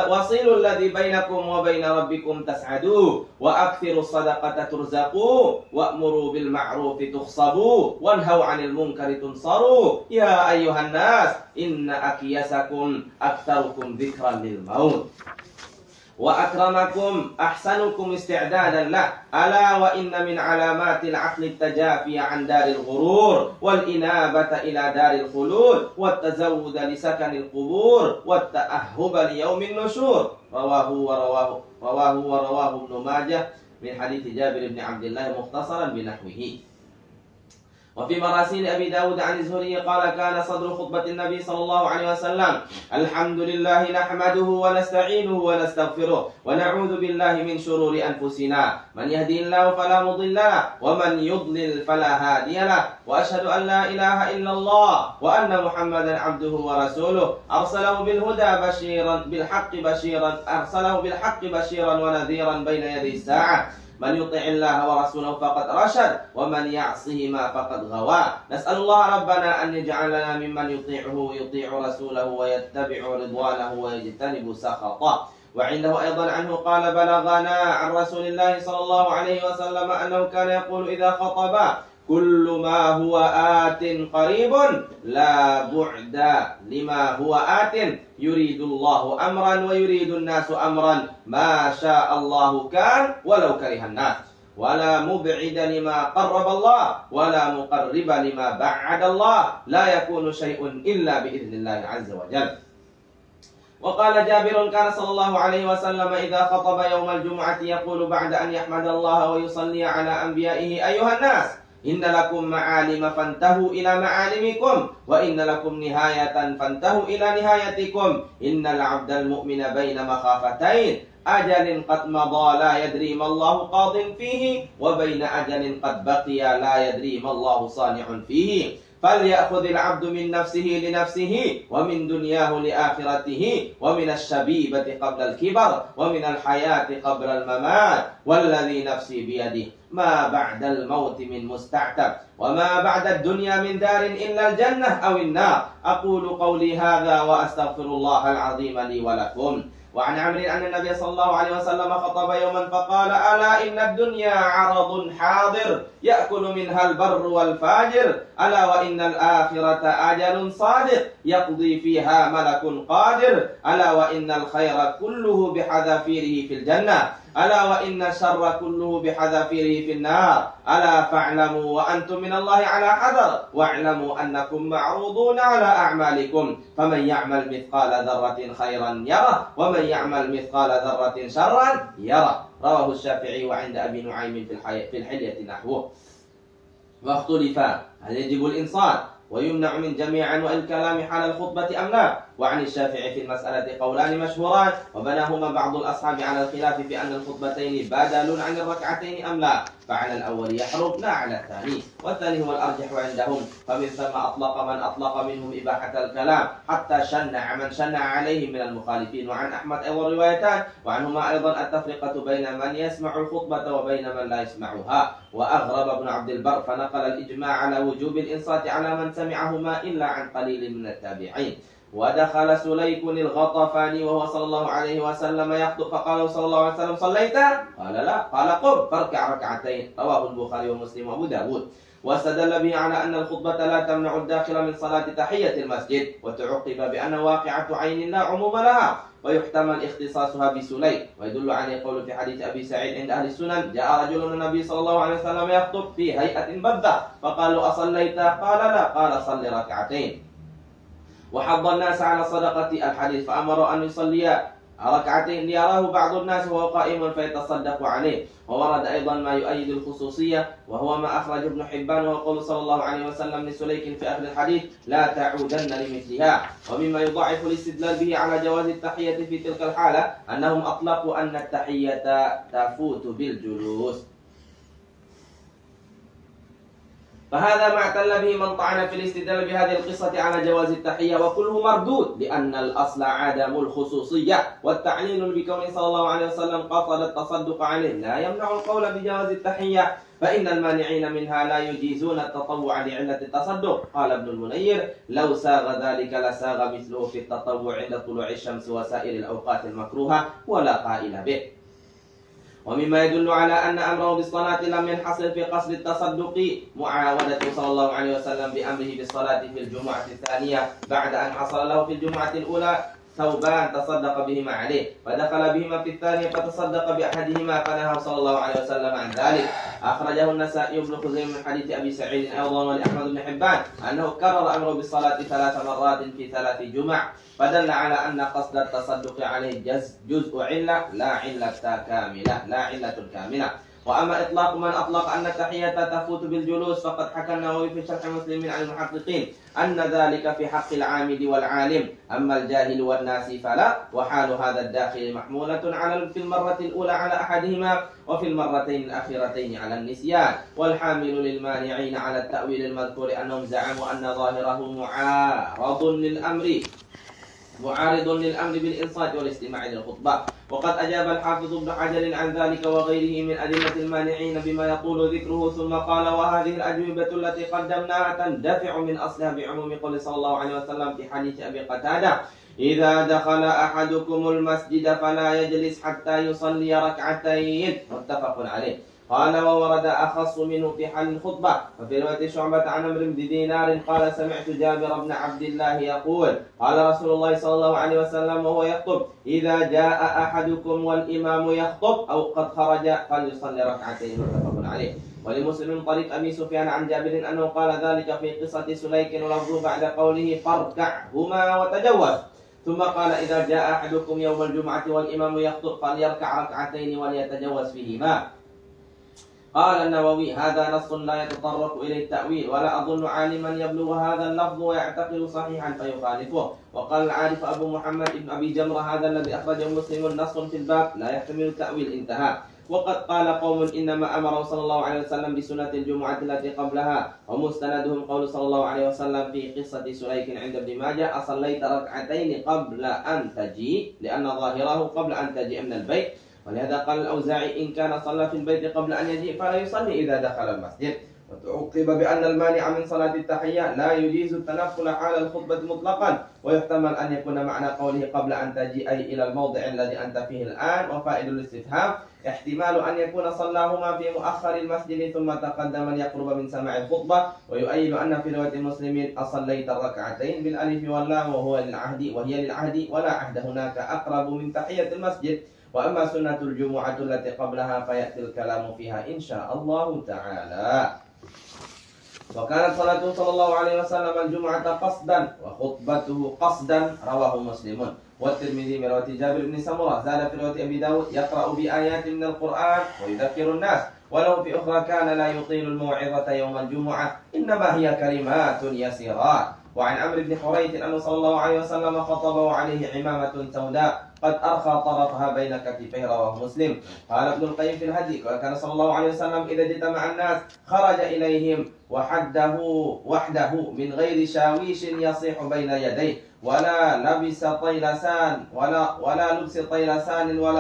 وصلوا الذي بينكم وبين ربكم تسعدوا وأكثروا الصدقة ترزقوا وأمروا بالمعروف تخصبوا وانهوا عن المنكر تنصروا يا أيها الناس إن أكيسكم أكثركم ذكرا للموت وأكرمكم أحسنكم استعدادا له ألا وإن من علامات العقل التجافي عن دار الغرور والإنابة إلى دار الخلود والتزود لسكن القبور والتأهب ليوم النشور. رواه ابن ماجه من حديث جابر بن عبد الله مختصرا بنحوه. وفي مراسيل أبي داود عن الزهري قال كان صدر خطبة النبي صلى الله عليه وسلم الحمد لله نحمده ونستعينه ونستغفره ونعوذ بالله من شرور أنفسنا من يهدي الله فلا مضل له ومن يضلل فلا هادي له وأشهد أن لا إله إلا الله وأن محمدا عبده ورسوله أرسله بالحق بشيرا ونذيرا بين يدي الساعة من يطع الله ورسوله فقد رشد ومن يعصهما فقد غوى. نسأل الله ربنا أن يجعلنا ممن يطيعه ويطيع رسوله ويتبع رضوانه ويجتنب سخطه. وعنده أيضا عنه قال بلغنا عن رسول الله صلى الله عليه وسلم أنه كان يقول إذا خطب كل ما هو آت قريب لا بعد لما هو آت يريد الله أمرا ويريد الناس أمرا ما شاء الله كان ولو كره الناس ولا مبعد لما قرب الله ولا مقرب لما بعد الله لا يكون شيء إلا بإذن الله عز وجل. وقال جابر كان صلى الله عليه وسلم إذا خطب يوم الجمعة يقول بعد أن يحمد الله ويصلي على أنبيائه أيها الناس إن لكم معالم فانتهوا إلى معالمكم وإن لكم نهاية فانتهوا إلى نهايتكم إن العبد المؤمن بين مخافتين أجل قد مضى لا يدري ما الله قاض فيه وبين أجل قد بقي لا يدري ما الله صانع فيه فليأخذ العبد من نفسه لنفسه ومن دنياه لآخرته ومن الشبيبة قبل الكبر ومن الحياة قبل الممات والذي نفسي بيده ما بعد الموت من مستعتب وما بعد الدنيا من دار إلا الجنة أو النار. أقول قولي هذا وأستغفر الله العظيم لي ولكم. وعن عمرو أن النبي صلى الله عليه وسلم خطب يوما فقال ألا إن الدنيا عرض حاضر يأكل منها البر والفاجر ألا وإن الآخرة أجل صادق يقضي فيها ملك قادر ألا وإن الخير كله بحذافيره في الجنة ألا وإن الشر كله بحذافيره في النار ألا فاعلموا وأنتم من الله على حذر واعلموا أنكم معروضون على أعمالكم فمن يعمل مثقال ذرة خيرا يره ومن يعمل مثقال ذرة شرا يره. رواه الشافعي وعند أبي نعيم في الحلية نحوه. واختلف هل يجب الإنصات ويمنع من جميع أنواع الكلام حال الخطبة أم لا؟ وعن الشافعي في المسألة قولان مشهوران وبناهما بعض الأصحاب على الخلاف في أن الخطبتين بدل عن الركعتين أم لا، فعلى الأول يحرم لا على الثاني، والثاني هو الأرجح عندهم، فمن ثم أطلق من أطلق منهم إباحة الكلام حتى شنع من شنع عليه من المخالفين. وعن أحمد أيضا روايتان وعنهما أيضا التفرقة بين من يسمع الخطبة وبين من لا يسمعها. وأغرب ابن عبد البر فنقل الإجماع على وجوب الإنصات على من سمعهما إلا عن قليل من التابعين. ودخل سليك الغطفاني وهو صلى الله عليه وسلم يخطب فقال صلى الله عليه وسلم صليت؟ قال لا. قال قم فاركع ركعتين. رواه البخاري ومسلم وأبو داود. واستدل به على أن الخطبة لا تمنع الداخل من صلاة تحية المسجد، وتعقب بأن واقعة عين لا عموم لها، ويحتمل اختصاصها بسليك. ويدل عليه قول في حديث أبي سعيد عند أهل السنن: جاء رجل النبي صلى الله عليه وسلم يخطب في هيئة بذة فقالوا أصليت؟ قال لا. قال صل ركعتين. وحض الناس على صدقة الحديث فأمر أن يصلي ركعتين ليراه بعض الناس وهو قائم فيتصدق عليه. وورد أيضا ما يؤيد الخصوصية وهو ما أخرج ابن حبان وقول صلى الله عليه وسلم لسليك في آخر الحديث: لا تعودن لمثلها. ومما يضاعف الاستدلال به على جواز التحية في تلك الحالة أنهم أطلقوا أن التحية تفوت بالجلوس، فهذا ما اعتل به من طعن في الاستدلال بهذه القصة على جواز التحية، وكله مردود، لأن الأصل عدم الخصوصية، والتعليل بكونه صلى الله عليه وسلم قصد التصدق عليه لا يمنع القول بجواز التحية، فإن المانعين منها لا يجيزون التطوع لعلة التصدق. قال ابن المنير: لو ساغ ذلك لساغ مثله في التطوع عند طلوع الشمس وسائر الأوقات المكروهة ولا قائل به. ومما يدل على أن أمره بالصلاة لم ينحصر في قصد التصدق معاودته صلى الله عليه وسلم بأمره بالصلاة في الجمعة الثانية بعد أن حصل له في الجمعة الأولى ثوبان تصدق بهما عليه، فدخل بهما في الثانية فتصدق بأحدهما فنهى صلى الله عليه وسلم عن ذلك. أخرجه النسائي بن خزيمة من حديث أبي سعيد أيضا ولأحمد بن حبان أنه كرر أمره بالصلاة 3 مرات في 3 جمع، فدل على أن قصد التصدق عليه جزء علة لا علة كاملة. وأما إطلاق من أطلق أن التحية تفوت بالجلوس فقد حكى النووي في شرح مسلم عن المحققين أن ذلك في حق العامل والعالم، أما الجاهل والناس فلا. وحال هذا الداخل محمولة في المرة الأولى على أحدهما، وفي المرتين الأخيرتين على النسيان. والحامل للمانعين على التأويل المذكور أنهم زعموا أن ظاهره معارض للأمر بالإنصات والاستماع للخطبة. وقد أجاب الحافظ ابن حجر عن ذلك وغيره من أدلة المانعين بما يطول ذكره، ثم قال: وهذه الأجوبة التي قدمناها تندفع من أصلها بعموم قول صلى الله عليه وسلم في حديث أبي قتادة: إذا دخل أحدكم المسجد فلا يجلس حتى يصلي ركعتين، متفق عليه. قال: وورد أخص منه في حال الخطبة، ففي رواية شعبة عن عمرو بن دينار قال: سمعت جابر بن عبد الله يقول: قال رسول الله صلى الله عليه وسلم وهو يخطب: إذا جاء أحدكم والإمام يخطب أو قد خرج فليصلي ركعتين، متفق عليه. ولمسلم طريق أبي سفيان عن جابر أنه قال ذلك في قصة سليك ولفظه بعد قوله: فاركعهما وتجوز. ثم قال: إذا جاء أحدكم يوم الجمعة والإمام يخطب فليركع ركعتين وليتجوز فيهما. قال النووي: هذا نص لا يتطرق إليه التأويل، ولا أظن عالما يبلغ هذا اللفظ ويعتقد صحيحا فيخالفه. وقال العارف أبو محمد بن أبي جمرة: هذا الذي أخرجه مسلم نص في الباب لا يحتمل التأويل، انتهى. وقد قال قوم: إنما أمره صلى الله عليه وسلم بسنة الجمعة التي قبلها، ومستندهم قول صلى الله عليه وسلم في قصة سليك عند ابن ماجه: أصليت ركعتين قبل أن تجيء، لأن ظاهره قبل أن تجيء من البيت. ولهذا قال الأوزاعي: إن كان صلى في البيت قبل أن يجيء فلا يصلي إذا دخل المسجد. وتعقب بأن المانع من صلاة التحية لا يجيز التنفل حال الخطبة مطلقا، ويحتمل أن يكون معنى قوله قبل أن تجيء أي إلى الموضع الذي أنت فيه الآن. وفائد الاستفهام احتمال أن يكون صلاهما في مؤخر المسجد ثم تقدم ليقرب من سماع الخطبة. ويؤيد أن في رواية مسلم: أصليت الركعتين بالألف واللام وهي للعهد ولا عهد هناك أقرب من تحية المسجد. وأما سنة الجمعة التي قبلها فيأتي الكلام فيها إن شاء الله تعالى. وكانت صلاته صلى الله عليه وسلم الجمعة قصدا وخطبته قصدا، رواه مسلم. والترمذي من رواية جابر بن سمرة زاد في رواية أبي داود: يقرأ بآيات من القرآن ويذكر الناس. وله في أخرى: كان لا يطيل الموعظة يوم الجمعة، إنما هي كلمات يسيرات. وعن عمرو بن حريث أنه صلى الله عليه وسلم خطب وعليه عمامة سوداء قد أرخى طرفها بين كتفيه، رواه مسلم. قال ابن القيم في الهدي: وكان صلى الله عليه وسلم إذا اجتمع الناس خرج إليهم وحده من غير شاويش يصيح بين يديه، ولا لبس طيلسان ولا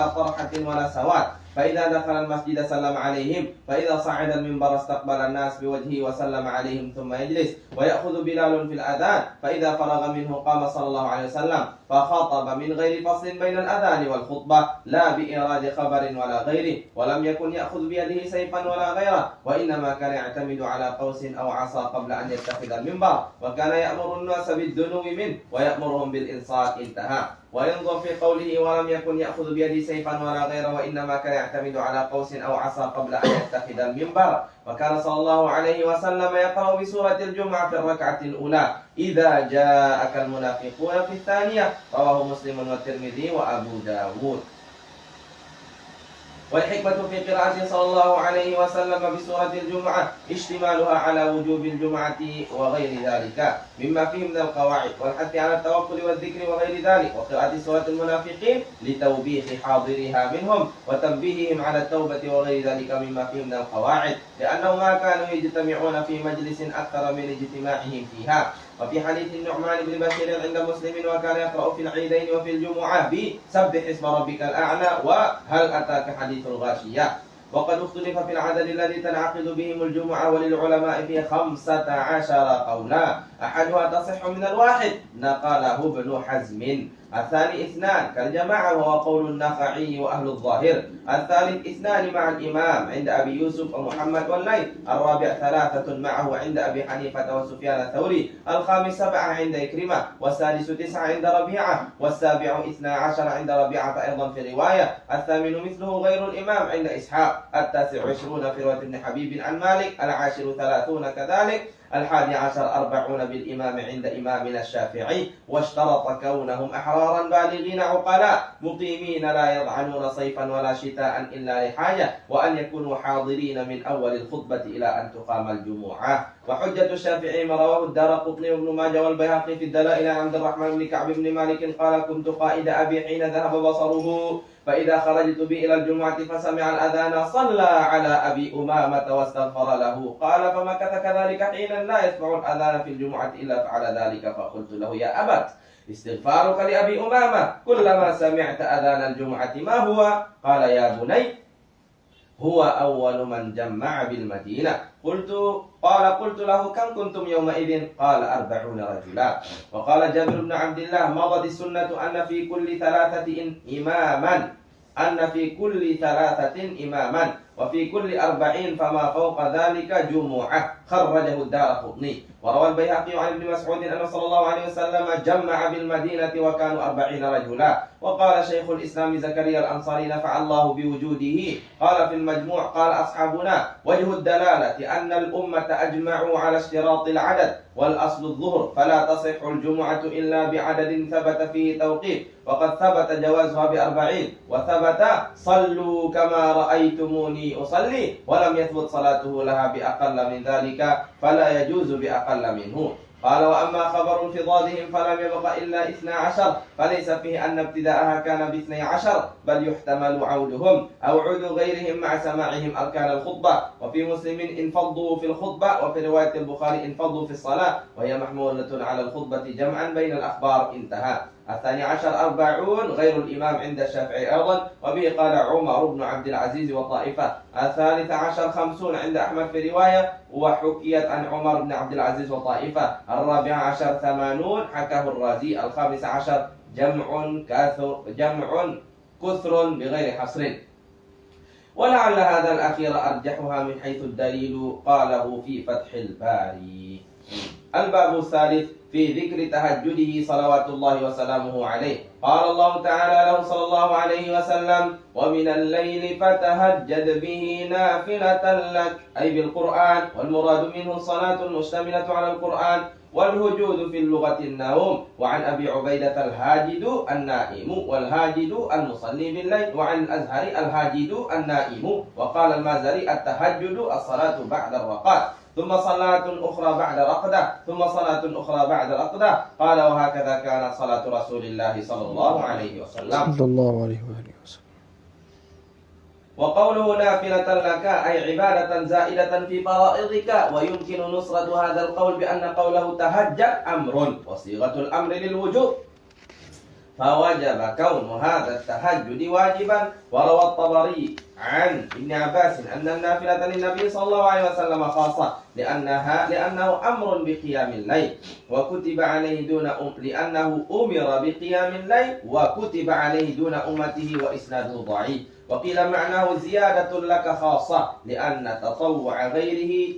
طرحة ولا سواد، فإذا دخل المسجد سلم عليهم، فإذا صعد المنبر استقبل الناس بوجهه وسلم عليهم ثم يجلس. ويأخذ بلال في الأذان، فإذا فرغ منه قام صلى الله عليه وسلم فخطب من غير فصل بين الأذان والخطبة، لا بإيراد خبر ولا غيره، ولم يكن يأخذ بيده سيفا ولا غيره، وإنما كان يعتمد على قوس أو عصا قبل أن يتخذ المنبر، وكان يأمر الناس بالدنو منه ويأمرهم بالإنصات. انتهى. وينظر في قوله ولم يكن يأخذ بيده سيفا ولا غيره، وإنما كان يعتمد على قوس أو عصا قبل أن يتخذ المنبر، وكان صلى الله عليه وسلم يقرأ بسورة الجمعة في الركعة الأولى إذا جاءك المنافقون في الثانية. رواه مسلم والترمذي وأبو داود. والحكمة في قراءته صلى الله عليه وسلم بسورة الجمعة اشتمالها على وجوب الجمعة وغير ذلك مما فيه من القواعد، والحث على التوكل والذكر وغير ذلك، وقراءة سورة المنافقين لتوبيخ حاضرها منهم وتنبيههم على التوبة وغير ذلك مما فيه من القواعد، لأنهم ما كانوا يجتمعون في مجلس أكثر من اجتماعهم فيها. وفي حديث النعمان بن بشير عند مسلم وكان يقرأ في العيدين وفي الجمعة بسبح اسم ربك الأعلى وهل أتاك حديث الغاشية. وقد اختلف في العدد الذي تنعقد بهم الجمعة، وللعلماء فيه 15 قولا، أحدها تصح من الواحد نقله ابن حزم، الثاني 2 كالجماعة وهو قول النخعي وأهل الظاهر، الثالث 2 مع الإمام عند أبي يوسف ومحمد والليث، الرابع 3 معه عند أبي حنيفة وسفيان الثوري، الخامس 7 عند إكرمة، والسادس 9 عند ربيعة، والسابع 12 عند ربيعة أيضا في رواية، الثامن مثله غير الإمام عند إسحاق، التاسع 20 في رواية ابن حبيب عن مالك، العاشر 30 كذلك، 11 40 بالإمام عند إمامنا الشافعي، واشترط كونهم أحرارا بالغين عقلاء مقيمين لا يضعنون صيفا ولا شتاء إلا لحاجة، وأن يكونوا حاضرين من أول الخطبة إلى أن تقام الجمعة. وحجة الشافعي ما رواه الدارقطني وابن ماجه والبيهقي في الدلائل عن عبد الرحمن بن كعب بن مالك قال: كنت قائد أبي حين ذهب بصره، فإذا خرجت بي إلى الجمعة فسمع الأذان صلى على أبي أمامة واستغفر له، قال: فمكث كذلك حينا لا يسمع الأذان في الجمعة إلا فعل ذلك، فقلت له: يا أبت استغفارك لأبي أمامة كلما سمعت أذان الجمعة ما هو؟ قال: يا بني هو أول من جمع بالمدينة. قلت له: كم كنتم يومئذ؟ قال: 40 رجلا. وقال جابر بن عبد الله: مضت السنة أن في كل 3 إماما، وفي كل 40 فما فوق ذلك جمعة. خرجه الدارقطني. وروى البيهقي عن ابن مسعود أن صلى الله عليه وسلم جمع بالمدينة وكانوا 40 رجلا. وقال شيخ الإسلام زكريا الأنصاري نفع الله بوجوده قال في المجموع: قال أصحابنا: وجه الدلالة أن الأمة أجمعوا على اشتراط العدد، والأصل الظهر، فلا تصح الجمعة إلا بعدد ثبت فيه توقيت، وقد ثبت جوازها ب40، وثبت صلوا كما رأيتموني أصلي، ولم يثبت صلاته لها بأقل من ذلك، فلا يجوز بأقل منه. قال: وأما خبر انفضادهم فلم يبق إلا 12، فليس فيه أن ابتداءها كان ب12، بل يحتمل عودهم أو عود غيرهم مع سماعهم أركان الخطبة. وفي مسلم: انفضوا في الخطبة، وفي رواية البخاري: انفضوا في الصلاة، وهي محمولة على الخطبة جمعا بين الأخبار. انتهى. 12 40 غير الإمام عند الشافعي أيضا، وبه قال عمر بن عبد العزيز وطائفة. 13 50 عند أحمد في رواية، وحكيت عن عمر بن عبد العزيز وطائفة. 14 80 حكاه الرازي. 15 جمع كثر بغير حصر. ولعل هذا الأخير أرجحها من حيث الدليل، قاله في فتح الباري. الباب الثالث في ذكر تهجده صلوات الله وسلامه عليه. قال الله تعالى له صلى الله عليه وسلم: ومن الليل فتهجد به نافلة لك، أي بالقرآن، والمراد منه الصلاة المشتملة على القرآن، والهجود في اللغة النوم. وعن أبي عبيدة: الهاجد النائم، والهاجد المصلي بالليل. وعن الأزهر: الهاجد النائم. وقال المازري: التهجد الصلاة بعد الرقاد، ثم صلاة أخرى بعد رقدة، ثم صلاة أخرى بعد رقدة. قال: وهكذا كانت صلاة رسول الله صلى الله عليه وسلم. وقوله نافلة لك أي عبادة زائدة في فرائضك. ويمكن نصرة هذا القول بأن قوله تهجد أمر، وصيغة الأمر للوجوب، فوجب كون هذا التهجد واجبا. وروى الطبري عن ابن عباس أن النافلة للنبي صلى الله عليه وسلم خاصة لأنه أمر بقيام الليل وكتب عليه لأنه أمر بقيام الليل وكتب عليه دون أمته وإسناده ضعيف. وقيل معناه زيادة لك خاصة لأن تطوع غيره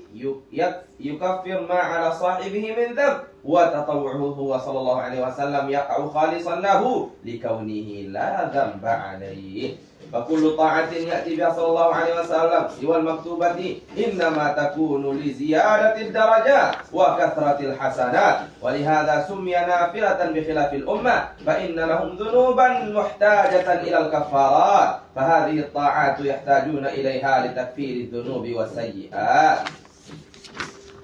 يكفر ما على صاحبه من ذنب وتطوعه هو صلى الله عليه وسلم يقع خالصا له لكونه لا ذنب عليه. فكل طاعة يأتي بها صلى الله عليه وسلم سوى المكتوبة إنما تكون لزيادة الدرجات وكثرة الحسنات، ولهذا سمي نافلة بخلاف الأمة فإن لهم ذنوبا محتاجة إلى الكفارات، فهذه الطاعات يحتاجون إليها لتكفير الذنوب والسيئات.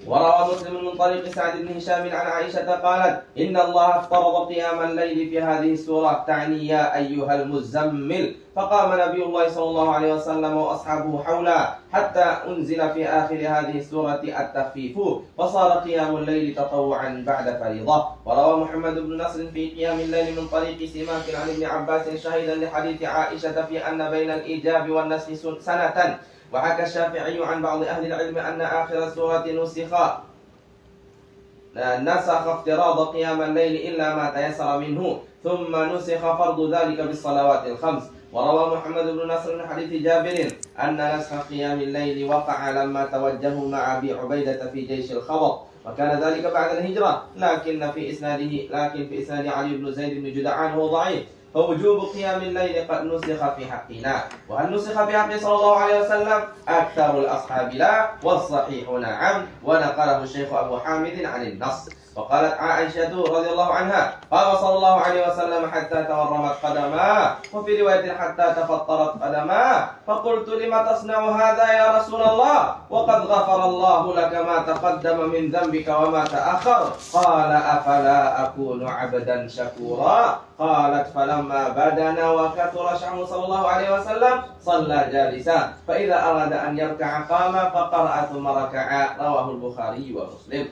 وروى مسلم من طريق سعد بن هشام عن عائشة قالت إن الله افترض قيام الليل في هذه السورة تعني يا أيها المزمل، فقام نبي الله صلى الله عليه وسلم وأصحابه حوله حتى أنزل في آخر هذه السورة التخفيف وصار قيام الليل تطوعا بعد فريضة. وروى محمد بن نصر في قيام الليل من طريق سماك عن ابن عباس شهيدا لحديث عائشة في أن بين الإيجاب والنسخ سنة. وحكى الشافعي عن بعض أهل العلم أن آخر السورة نسخ افتراض قيام الليل إلا ما تيسر منه ثم نسخ فرض ذلك بالصلوات الخمس. وروى محمد بن نصر من حديث جابر أن نسخ قيام الليل وقع لما توجهوا مع أبي عبيدة في جيش الخبط وكان ذلك بعد الهجرة، لكن في إسناد علي بن زيد بن جدعان هو ضعيف، فوجوب قيام الليل قد نسخ في حقنا. وهل نسخ في حق صلى الله عليه وسلم؟ أكثر الأصحاب لا والصحيح نعم، ونقله الشيخ أبو حامد عن النص. وقالت عائشة رضي الله عنها قال صلى الله عليه وسلم حتى تورمت قدماه، وفي رواية حتى تفطرت قدماه، فقلت لما تصنع هذا يا رسول الله وقد غفر الله لك ما تقدم من ذنبك وما تأخر؟ قال أفلا أكون عبدا شكورا؟ قالت فلما بدن وكثر شعره صلى الله عليه وسلم صلى جالسا، فإذا أراد أن يركع قام فقرأ ثم ركع. رواه البخاري ومسلم.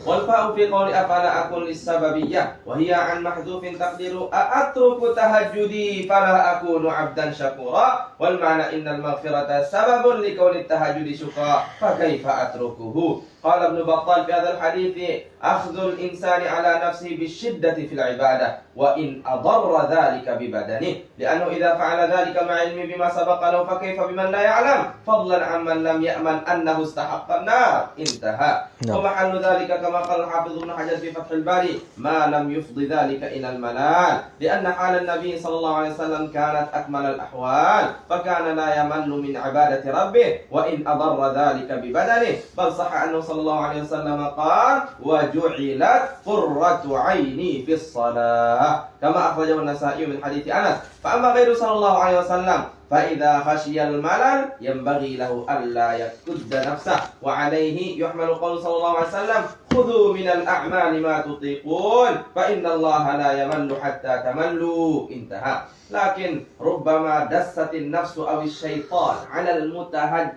والفاء في قول أفلا أكون للسببية وهي عن محذوف تقدير أترك تهجدي فلا أكون عبدا شكورا، والمعنى إن المغفرة سبب لكون التهجد شكرا فكيف أتركه. قال ابن بطال في هذا الحديث أخذ الإنسان على نفسه بالشدة في العبادة وإن أضر ذلك ببدنه، لأنه إذا فعل ذلك مع علم بما سبق له فكيف بمن لا يعلم، فضلا عمن لم يأمن أنه استحق النار. انتهى. ومحل ذلك كما قال الحافظ ابن حجر في فتح الباري ما لم يفض ذلك إلى الملال، لأن حال النبي صلى الله عليه وسلم كانت أكمل الأحوال، فكان لا يمل من عبادة ربه وإن أضر ذلك ببدنه، بل صح أنه صلى الله عليه وسلم قال وجعلت قرة عيني في الصلاة، كما أخرجه النسائي من حديث أنس. فأما غير صلى الله عليه وسلم فإذا خشي الملل ينبغي له ألا يكد نفسه، وعليه يحمل قول صلى الله عليه وسلم خذوا من الأعمال ما تطيقون فإن الله لا يمل حتى تملوا. انتهى. لكن ربما دست النفس أو الشيطان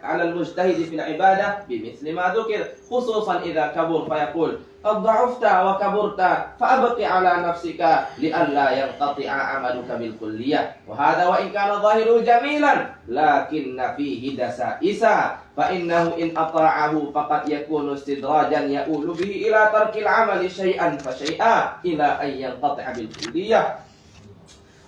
على المجتهد في العبادة بمثل ما ذكر، خصوصا إذا كبر فيقول قد ضعفت وكبرت فأبق على نفسك لئلا ينقطع عملك بالكلية، وهذا وإن كان ظاهره جميلا لكن فيه دسائسا، فإنه إن أطاعه فقد يكون استدراجا يؤول به إلى ترك العمل شيئا فشيئا إلى أن ينقطع بالكلية.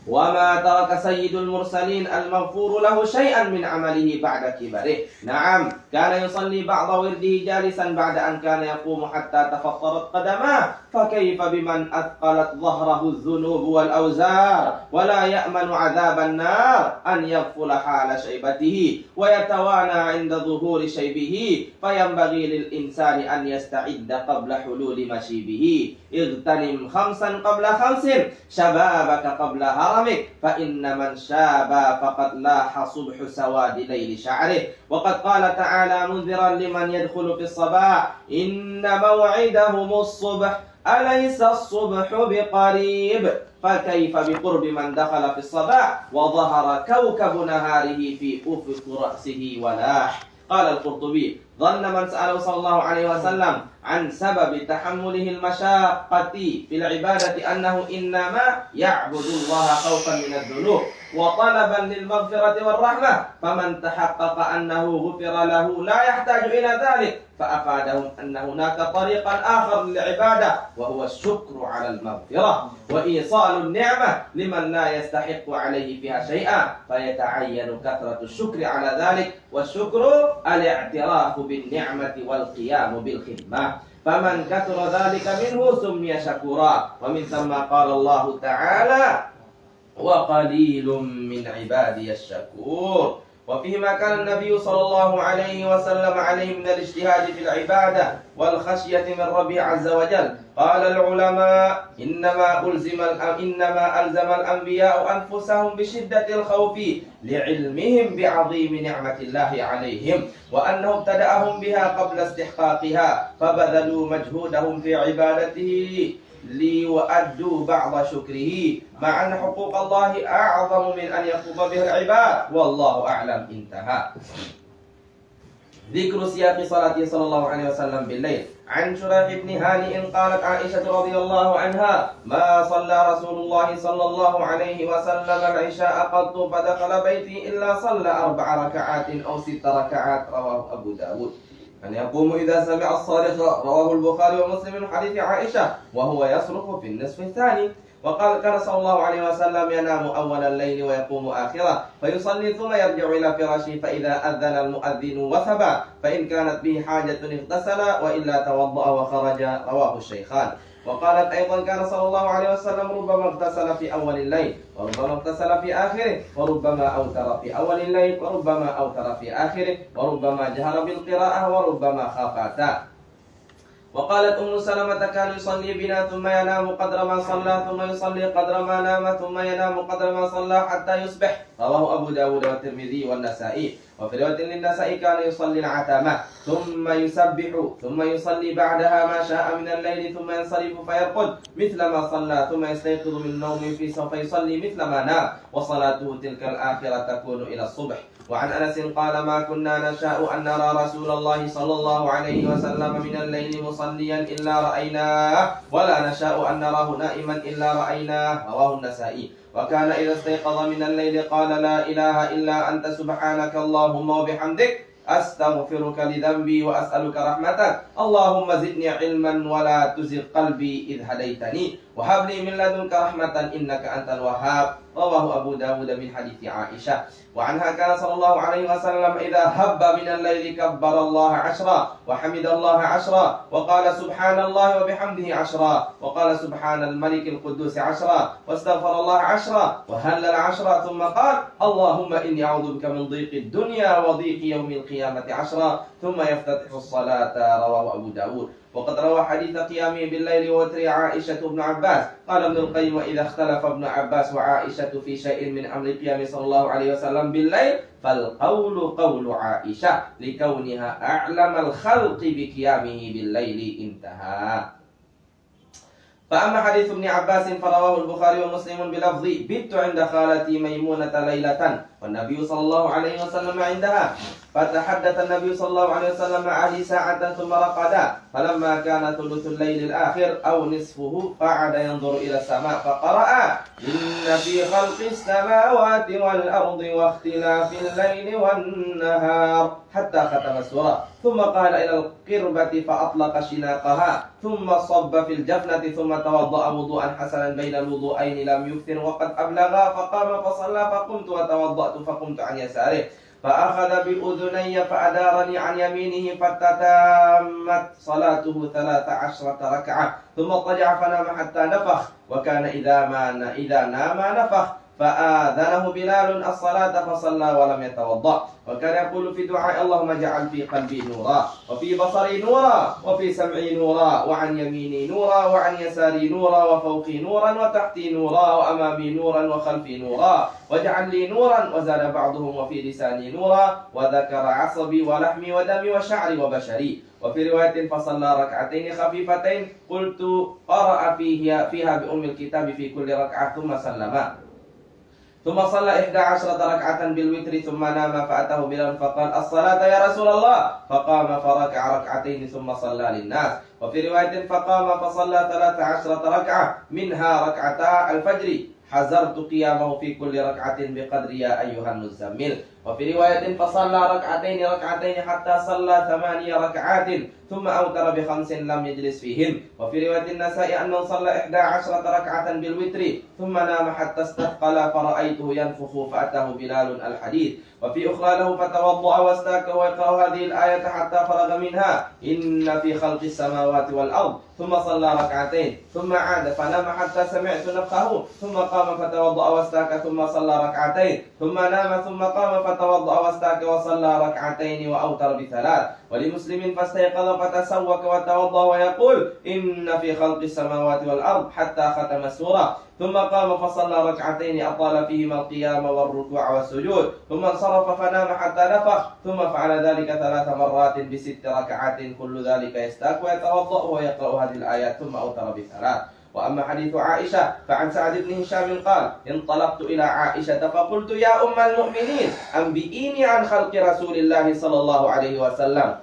وما ترك سيد المرسلين المغفور له شيئا من عمله بعد كبره. نعم كان يصلي بعض ورده جالسا بعد أن كان يقوم حتى تفطرت قدماه، فكيف بمن أثقلت ظهره الذنوب والأوزار ولا يأمن عذاب النار أن يغفل حال شيبته ويتوانى عند ظهور شيبه. فينبغي للإنسان أن يستعد قبل حلول مشيبه. اغتنم 5 قبل 5 شبابك قبل هرمك، فإن من شاب فقد لاح صبح سواد ليل شعره. وقد قال تعالى منذرا لمن يدخل في الصباح إن موعدهم الصبح أليس الصبح بقريب، فكيف بقرب من دخل في الصباح وظهر كوكب نهاره في أفق رأسه ولاح. قال القرطبي ظن من سأله صلى الله عليه وسلم عن سبب تحمله المشاقة في العبادة أنه إنما يعبد الله خوفا من الذنوب وطلبا للمغفرة والرحمة، فمن تحقق أنه غفر له لا يحتاج إلى ذلك، فأفادهم أن هناك طريقا آخر للعبادة وهو الشكر على المغفرة وإيصال النعمة لمن لا يستحق عليه فيها شيئا، فيتعين كثرة الشكر على ذلك، والشكر الاعتراف بالنعمة والقيام بالخدمة، فمن كثر ذلك منه سمي شكورا. ومن ثم قال الله تعالى وقليل من عبادي الشكور. وفيما كان النبي صلى الله عليه وسلم عليه من الاجتهاد في العبادة والخشية من ربه عز وجل، قال العلماء إنما ألزم الأنبياء أنفسهم بشدة الخوف لعلمهم بعظيم نعمة الله عليهم، وأنه ابتدأهم بها قبل استحقاقها، فبذلوا مجهودهم في عبادته ليؤدوا بعض شكره، مع أن حقوق الله أعظم من أن يقوم به العباد، والله أعلم. انتهى. ذكر سياق صلاته صلى الله عليه وسلم بالليل. عن شريح بن هانئ قالت عائشة رضي الله عنها: ما صلى رسول الله صلى الله عليه وسلم العشاء قط فدخل بيتي إلا صلى 4 ركعات أو 6 ركعات، رواه أبو داود. أن يقوم إذا سمع الصارخ، رواه البخاري ومسلم من حديث عائشة، وهو يصرخ في النصف الثاني. وقال كان صلى الله عليه وسلم ينام أول الليل ويقوم آخره فيصلي ثم يرجع إلى فراشه، فإذا أذن المؤذن وثب، فإن كانت به حاجة اغتسل وإلا توضأ وخرج، رواه الشيخان. وقالت أيضا كان صلى الله عليه وسلم ربما اغتسل في أول الليل وربما اغتسل في آخره، وربما أوتر في أول الليل وربما أوتر في آخره، وربما جهر بالقراءة وربما خافتا. وقالت أم سلمة كان يصلي بنا ثم ينام قدر ما صلى، ثم يصلي قدر ما نام، ثم ينام قدر ما صلى حتى يصبح، رواه أبو داود والترمذي والنسائي. وفي رواية للنسائي كان يصلي العتمة ثم يسبح ثم يصلي بعدها ما شاء من الليل ثم ينصرف فيرقد مثل ما صلى ثم يستيقظ من نومه سوف يصلي مثل ما نام، وصلاته تلك الآخرة تكون إلى الصبح. وعن أنس قال ما كنا نشاء أن نرى رسول الله صلى الله عليه وسلم من الليل مصليا إلا رأيناه، ولا نشاء أن نراه نائما إلا رأيناه، رواه النسائي. وكان إذا استيقظ من الليل قال لا إله إلا أنت سبحانك اللهم وبحمدك أستغفرك لذنبي وأسألك رحمتك، اللهم زدني علما ولا تزغ قلبي إذ هديتني وهب لي من لدنك رحمة إنك أنت الوهاب، رواه أبو داود من حديث عائشة. وعنها كان صلى الله عليه وسلم إذا هب من الليل كبر الله 10 وحمد الله 10 وقال سبحان الله وبحمده 10 وقال سبحان الملك القدوس 10 واستغفر الله 10 وهلل 10 ثم قال اللهم إني أعوذ بك من ضيق الدنيا وضيق يوم القيامة 10 ثم يفتتح الصلاة، رواه أبو داود. وقد روى حديث قيامه بالليل ووتر عائشة بن عباس. قال ابن القيم وإذا اختلف ابن عباس وعائشة في شيء من أمر قيام صلى الله عليه وسلم بالليل فالقول قول عائشة لكونها أعلم الخلق بقيامه بالليل. انتهى. فأما حديث ابن عباس فرواه البخاري ومسلم بلفظ بت عند خالتي ميمونة ليلة والنبي صلى الله عليه وسلم عندها، فتحدث النبي صلى الله عليه وسلم مع أهله ساعة ثم رقدا، فلما كان ثلث الليل الآخر أو نصفه قعد ينظر إلى السماء فقرأ إن في خلق السماوات والأرض واختلاف الليل والنهار حتى ختم السورة، ثم قال إلى القربة فأطلق شناقها ثم صب في الجفنة ثم توضأ وضوءا حسنا بين الوضوءين لم يكثر وقد أبلغا، فقام فصلى فقمت وتوضأت فقمت عن يساره فأخذ بأذني فأدارني عن يمينه فتتامت صلاته 13 ركعة ثم اضطجع فنام حتى نفخ، وكان إذا نام نفخ فآذنه بلال الصلاة فصلى ولم يتوضأ، وكان يقول في دعاء اللهم اجعل في قلبي نورا وفي بصري نورا وفي سمعي نورا وعن يميني نورا وعن يساري نورا وفوقي نورا وتحتي نورا وأمامي نورا وخلفي نورا واجعل لي نورا. وزاد بعضهم وفي لساني نورا، وذكر عصبي ولحمي ودمي وشعري وبشري. وفي رواية فصلى ركعتين خفيفتين قلت قرأ فيها بأم الكتاب في كل ركعة ثم سلم، ثم صلى 11 ركعة بالوتر ثم نام فأتاه بلال فقال الصلاة يا رسول الله، فقام فركع ركعتين ثم صلى للناس، وفي رواية فقام فصلى 13 ركعة منها ركعتا الفجر حذرت قيامه في كل ركعة بقدر يا أيها المزمل. وفي رواية فصلى ركعتين حتى صلى 8 ركعات ثم أوتر ب5 لم يجلس فيهن. وفي رواية النسائي أنه صلى 11 ركعة بالوتر ثم نام حتى استثقل فرأيته ينفخ فأتاه بلال الحديث. وفي أخرى له فتوضأ واستاك ويقرأ هذه الآية حتى فرغ منها إن في خلق السماوات والأرض ثم صلى ركعتين ثم عاد فنام حتى سمعت نفخه ثم قام فتوضأ واستاك ثم صلى ركعتين ثم نام ثم قام فتوضأ واستاك وصلى ركعتين وأوتر ب3. ولمسلم فاستيقظ فتسوك وتوضأ ويقول إن في خلق السماوات والأرض حتى ختم السورة ثم قام فصلى ركعتين أطال فيهما القيام والركوع والسجود ثم انصرف فنام حتى نفخ ثم فعل ذلك 3 مرات ب6 ركعات كل ذلك يستاك ويتوضأ ويقرأ هذه الآيات ثم أوتر ب3. وأما حديث عائشة فعن سعد بن هشام قال انطلقت إلى عائشة فقلت يا أم المؤمنين أنبئيني عن خلق رسول الله صلى الله عليه وسلم.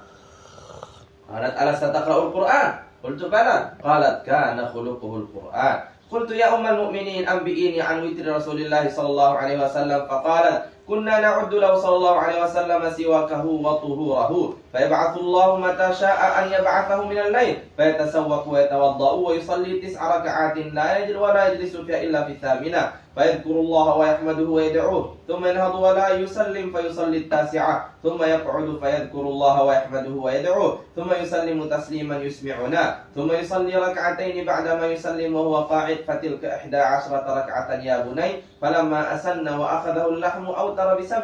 قالت ألست تقرأ القرآن؟ قلت بلى. قالت كان خلقه القرآن. قلت يا أم المؤمنين أنبئيني عن وتر رسول الله صلى الله عليه وسلم. فقالت كنا نعد له صلى الله عليه وسلم سواكه وطهوره فيبعث الله متى شاء أن يبعثه من الليل فيتسوق ويتوضأ ويصلي 9 ركعات لا يجل ولا يجلس فيها إلا في 8 فيذكر الله ويحمده ويدعوه ثم ينهض ولا يسلم فيصلي 9 ثم يقعد فيذكر الله ويحمده ويدعوه ثم يسلم تسليما يسمعنا ثم يصلي ركعتين بعدما يسلم وهو قاعد فتلك 11 ركعة يا بني فلما أسن وأخذه اللحم أوتر ب7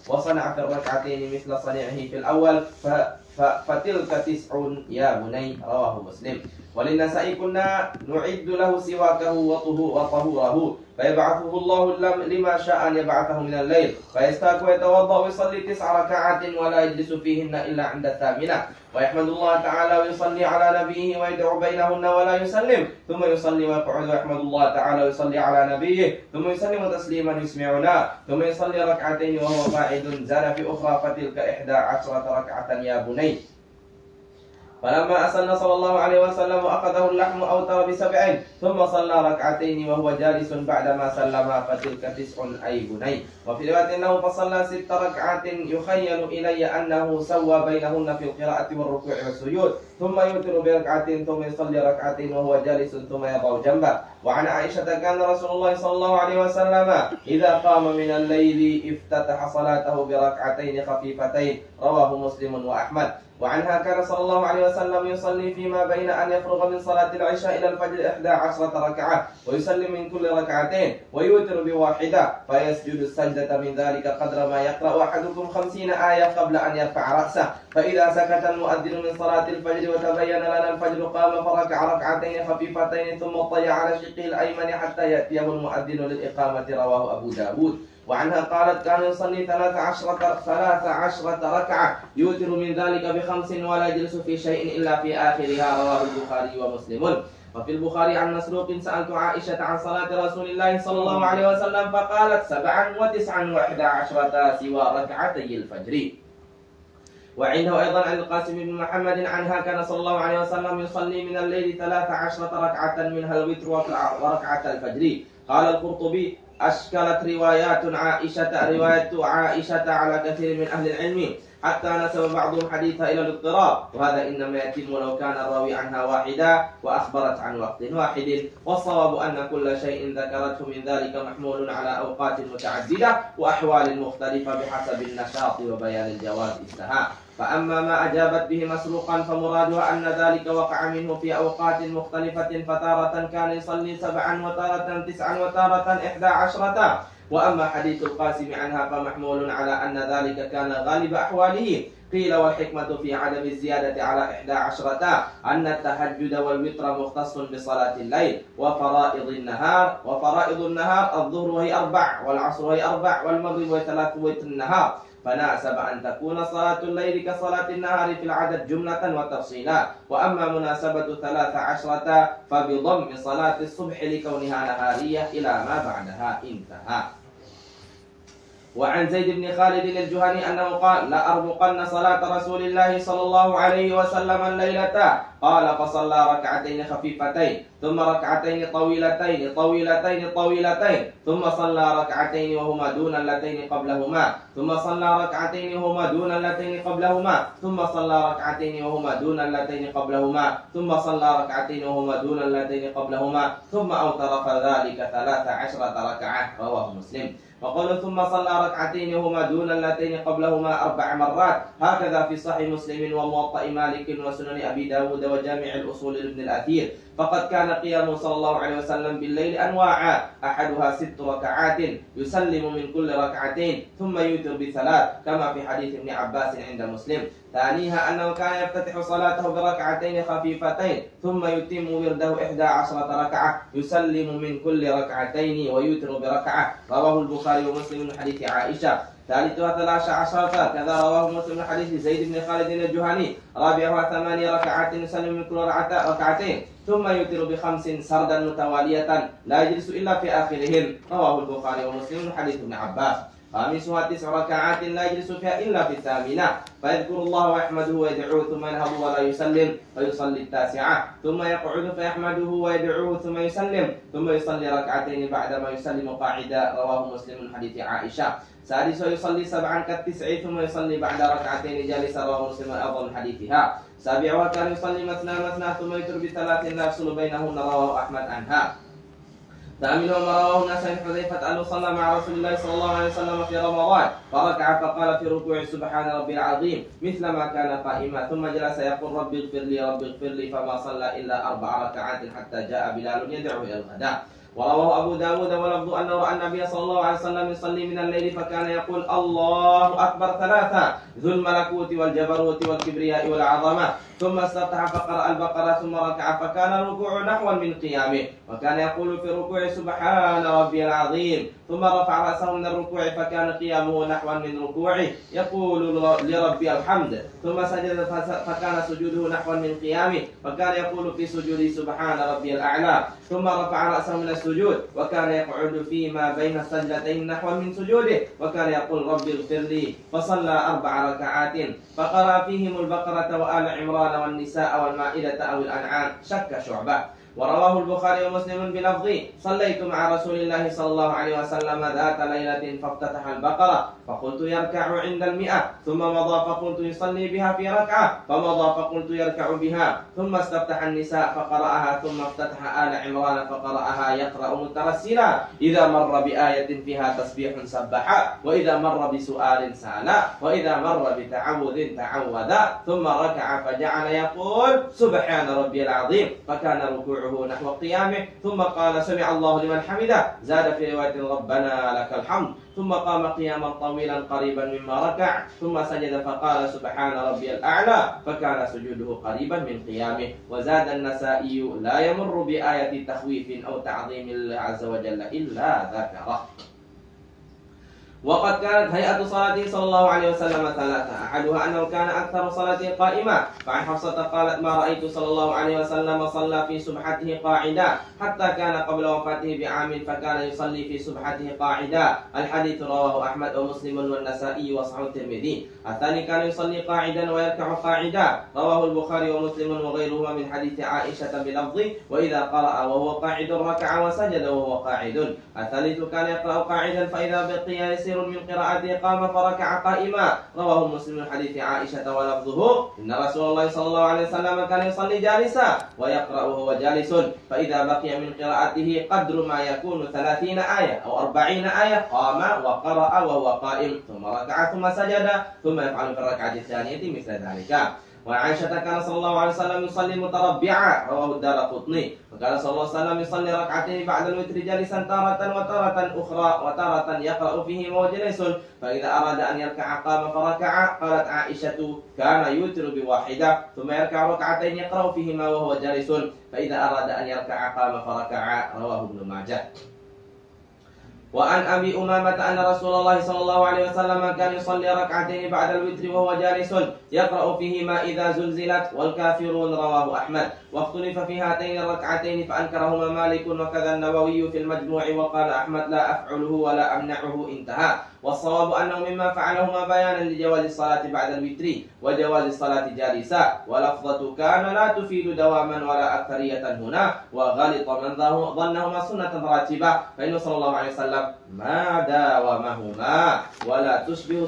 وصنع في الركعتين مثل صنيعه في الأول فتلك 9 يا بني. رواه مسلم. وللنساء كنا نعد له سواكه وطهوره فيبعثه الله لما شاء أن يبعثه من الليل فيستاك ويتوضأ ويصلي 9 ركعات ولا يجلس فيهن إلا عند 8 ويحمد الله تعالى ويصلي على نبيه ويدعو بينهن ولا يسلم ثم يصلي ويقعد ويحمد الله تعالى ويصلي على نبيه ثم يسلم تسليما يسمعنا ثم يصلي ركعتين وهو قاعد. زاد في أخرى فتلك 11 ركعة يا بني. فلما أسن صلى الله عليه وسلم وأخذه اللحم أوتر ب7 ثم صلى ركعتين وهو جالس بعدما سلم فتلك 9 أي بني. وفي رواية أنه فصلى 6 ركعات يخيل إلي أنه سوى بينهن في القراءة والركوع والسجود ثم يوتر بركعة ثم يصلي ركعتين وهو جالس ثم يضع جنبه. وعن عائشة كان رسول الله صلى الله عليه وسلم إذا قام من الليل افتتح صلاته بركعتين خفيفتين. رواه مسلم وأحمد. وعنها كان صلى الله عليه وسلم يصلي فيما بين أن يفرغ من صلاة العشاء إلى الفجر 11 ركعة ويسلم من كل ركعتين ويوتر ب1 فيسجد السجدة من ذلك قدر ما يقرأ أحدكم 50 آية قبل أن يرفع رأسه. فإذا سكت المؤذن من صلاة الفجر وتبين لنا الفجر قام فركع ركعتين خفيفتين ثم اضطجع على شقه الأيمن حتى يأتيه المؤذن للإقامة. رواه أبو داود. وعنها قالت كان يصلي 13 ركعة يوتر من ذلك ب5 ولا يجلس في شيء إلا في آخرها. رواه البخاري ومسلم. وفي البخاري عن مسروق سألت عائشة عن صلاة رسول الله صلى الله عليه وسلم فقالت 7 و9 و11 سوى ركعتي الفجر. وعنده أيضا عن القاسم بن محمد عنها كان صلى الله عليه وسلم يصلي من الليل 13 ركعة منها الوتر وركعة الفجر. قال القرطبي أشكلت رواية عائشة على كثير من أهل العلم حتى نسب بعضهم حديثها إلى الاضطراب وهذا إنما يتم لو كان الراوي عنها واحدا وأخبرت عن وقت واحد. والصواب أن كل شيء ذكرته من ذلك محمول على أوقات متعددة وأحوال مختلفة بحسب النشاط وبيان الجواز انتهى. فأما ما أجابت به مسروقا فمرادها أن ذلك وقع منه في أوقات مختلفة فتارة كان يصلي 7 وتارة 9 وتارة 11. وأما حديث القاسم عنها فمحمول على أن ذلك كان غالب أحواله. قيل والحكمة في عدم الزيادة على 11 أن التهجد والوتر مختص بصلاة الليل وفرائض النهار الظهر وهي 4 والعصر وهي 4 والمغرب وهي 3 وتر النهار فناسب أن تكون صلاة الليل كصلاة النهار في العدد جملة وتفصيلا. وأما مناسبة 13 فبضم صلاة الصبح لكونها نهارية إلى ما بعدها انتهى. وعن زيد بن خالد الجهني أنه قال لا أرمقن صلاة رسول الله صلى الله عليه وسلم الليلة قال فصلى ركعتين خفيفتين ثم ركعتين طويلتين ثم صلى ركعتين وهما دون اللتين قبلهما ثم صلى ركعتين وهما دون اللتين قبلهما ثم صلى ركعتين وهما دون اللتين قبلهما ثم صلى ركعتين وهما دون اللتين قبلهما ثم أوتر فذلك 13 ركعة رواه مسلم. وقال ثم صلى ركعتين وهما دون اللتين قبلهما 4 مرات هكذا في صحيح مسلم وموطأ مالك وسنن أبي داود وجامع الأصول لابن الأثير. فقد كان قيامه صلى الله عليه وسلم بالليل أنواعا أحدها 6 ركعات يسلم من كل ركعتين ثم يوتر ب3 كما في حديث ابن عباس عند مسلم. ثانيها أنه كان يفتتح صلاته بركعتين خفيفتين ثم يتم ورده 11 ركعة يسلم من كل ركعتين ويوتر بركعة رواه البخاري ومسلم من حديث عائشة. ثالثها 13 كذا رواه مسلم من حديث زيد بن خالد الجهني. رابعها 8 ركعات يسلم من كل ركعتين ثم يوتر ب5 سردا متوالية لا يجلس إلا في آخرهن رواه البخاري ومسلم من حديث ابن عباس. خامسها 9 ركعات لا يجلس فيها إلا في الثامنة فيذكر الله ويحمده ويدعوه ثم ينهض ولا يسلم فيصلي 9 ثم يقعد فيحمده ويدعوه ثم يسلم ثم يصلي ركعتين بعدما يسلم قاعدا رواه مسلم من حديث عائشة. سادسها يصلي 7 كالتسع ثم يصلي بعد ركعتين جالسا رواه مسلم أيضا من حديثها. سابعها كان يصلي مثنى ثم يتر ب3 لا يفصل بينهن رواه أحمد عنها. ثامنها ما رواه الناس عن حذيفة أنه صلى مع رسول الله صلى الله عليه وسلم في رمضان فركع فقال في ركوع سبحان ربي العظيم مثل ما كان قائما ثم جلس يقول ربي اغفر لي فما صلى إلا 4 ركعات حتى جاء بلال يدعو إلى الغداء. ورواه أبو داود ولفظ أنه رأى النبي صلى الله عليه وسلم يصلي من الليل فكان يقول الله أكبر 3 ذو الملكوت والجبروت والكبرياء والعظمة ثم استفتح فقرأ البقرة ثم ركع فكان الركوع نحوا من قيامه وكان يقول في الركوع سبحان ربي العظيم ثم رفع رأسه من الركوع فكان قيامه نحوا من ركوعه يقول لربي الحمد ثم سجد فكان سجوده نحوا من قيامه وكان يقول في سجوده سبحان ربي الأعلى ثم رفع رأسه من السجود وكان يقعد فيما بين السجدتين نحوا من سجوده وكان يقول ربي اغفر لي فصلى 4 ركعات فقرأ فيهم البقرة وآل عمران والنساء والمائدة أو الأنعام شك شعبة. ورواه البخاري ومسلم بلفظ صليت مع رسول الله صلى الله عليه وسلم ذات ليلة فافتتح البقرة فقلت يركع عند 100 ثم مضى فقلت يصلي بها في ركعة فمضى فقلت يركع بها ثم استفتح النساء فقرأها ثم افتتح آل عمران فقرأها يقرأ مترسلا إذا مر بآية فيها تسبيح سبح وإذا مر بسؤال سأل وإذا مر بتعوذ تعوذ ثم ركع فجعل يقول سبحان ربي العظيم فكان ركوعه نحو قيامه ثم قال سمع الله لمن حمده زاد في رواية ربنا لك الحمد ثم قام قياما طويلا قريبا مما ركع ثم سجد فقال سبحان ربي الأعلى فكان سجوده قريبا من قيامه. وزاد النسائي لا يمر بآية تخويف أو تعظيم الله عز وجل إلا ذكره. وقد كانت هيئة صلاته صلى الله عليه وسلم 3 أحدها أنه كان أكثر صلاته قائمة فعن حفصة قالت ما رأيت صلى الله عليه وسلم صلى في سبحته قاعدا حتى كان قبل وفاته بعام فكان يصلي في سبحته قاعدا. الحديث رواه أحمد ومسلم والنسائي وصححه الترمذي. الثاني كان يصلي قاعدا ويركع قاعدا رواه البخاري ومسلم وغيرهما من حديث عائشة بلفظ وإذا قرأ وهو قاعد ركع وسجد وهو قاعد. الثالث كان يقرأ قاعدا فإذا بقي يسير من قراءته قام فركع قائما رواه مسلم من حديث عائشة ولفظه إن رسول الله صلى الله عليه وسلم كان يصلي جالسا ويقرأ وهو جالس فإذا بقي من قراءته قدر ما يكون 30 آية أو 40 آية قام وقرأ وهو قائم ثم ركع ثم سجد ثم يفعل في الركعة الثانية مثل ذلك. وعائشة كان صلى الله عليه وسلم يصلي متربعا رواه الدارقطني وكان صلى الله عليه وسلم يصلي ركعتين بعد الوتر جالسا تارة وتارة أخرى وتارة يقرأ فيه وهو جالس فإذا أراد أن يركع قام فركع. قالت عائشة كان يوتر ب1 ثم يركع ركعتين يقرأ فيهما وهو جالس فإذا أراد أن يركع قام فركع رواه ابن ماجه. وعن أبي أمامة أن رسول الله صلى الله عليه وسلم كان يصلي ركعتين بعد الوتر وهو جالس يقرأ فيهما إذا زلزلت والكافرون، رواه أحمد. واختلف في هاتين الركعتين فأنكرهما مالك وكذا النووي في المجموع، وقال أحمد لا أفعله ولا أمنعه، انتهى. والصواب أنه مما فعلهما بيانا لجواز الصلاة بعد الوتر وجواز الصلاة جالسا، ولفظة كان لا تفيد دواما ولا أكثرية هنا، وغلط من ظنهما سنة راتبة، فإنه صلى الله عليه وسلم ما داومهما، ولا تشبه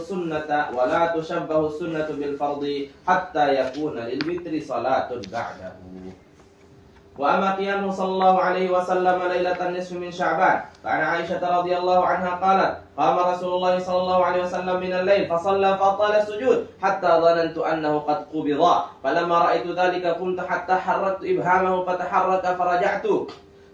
السنة بالفرض حتى يكون للوتر صلاة بعده. وأما قيامه صلى الله عليه وسلم ليلة النصف من شعبان فعن عائشة رضي الله عنها قالت قام رسول الله صلى الله عليه وسلم من الليل فصلى فأطال السجود حتى ظننت أنه قد قبض، فلما رأيت ذلك قمت حتى حركت إبهامه فتحرك فرجعت،